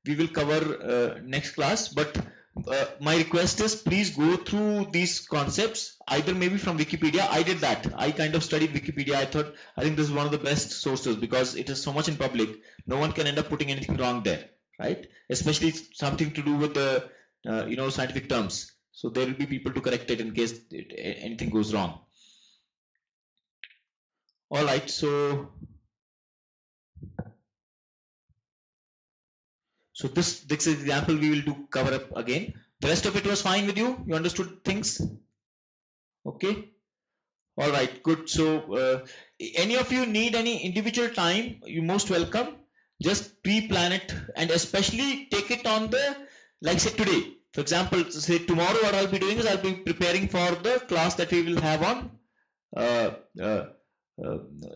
We will cover next class, but my request is please go through these concepts either maybe from Wikipedia. I did that. I kind of studied Wikipedia. I think this is one of the best sources because it is so much in public. No one can end up putting anything wrong there, right? Especially something to do with the scientific terms. So there will be people to correct it in case anything goes wrong. All right, so this example we will do cover up again. The rest of it was fine with you? You understood things? Okay. All right, good. So any of you need any individual time, you're most welcome. Just pre-plan it and especially take it on the, like say today. For example, say tomorrow what I'll be doing is I'll be preparing for the class that we will have on uh, uh,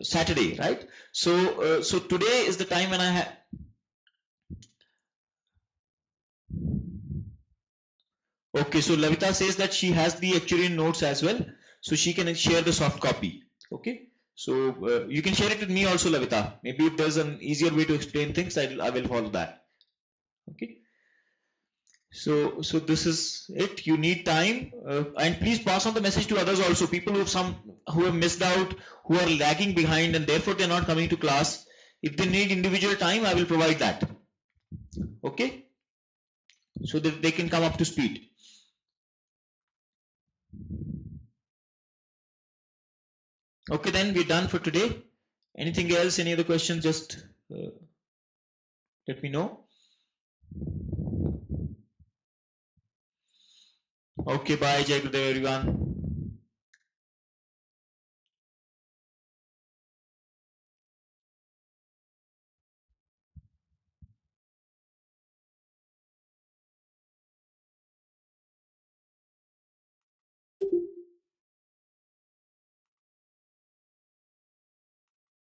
Saturday, right? So today is the time when I have. Okay, so Lavita says that she has the Actuarian notes as well, so she can share the soft copy. Okay, so you can share it with me also, Lavita. Maybe if there's an easier way to explain things, I will follow that. Okay. So this is it. You need time, and please pass on the message to others also. People who have missed out, who are lagging behind, and therefore they're not coming to class. If they need individual time, I will provide that. Okay, so that they can come up to speed. Okay, then we're done for today. Anything else? Any other questions? Just let me know. Okay, bye, Jai Gurudev, everyone.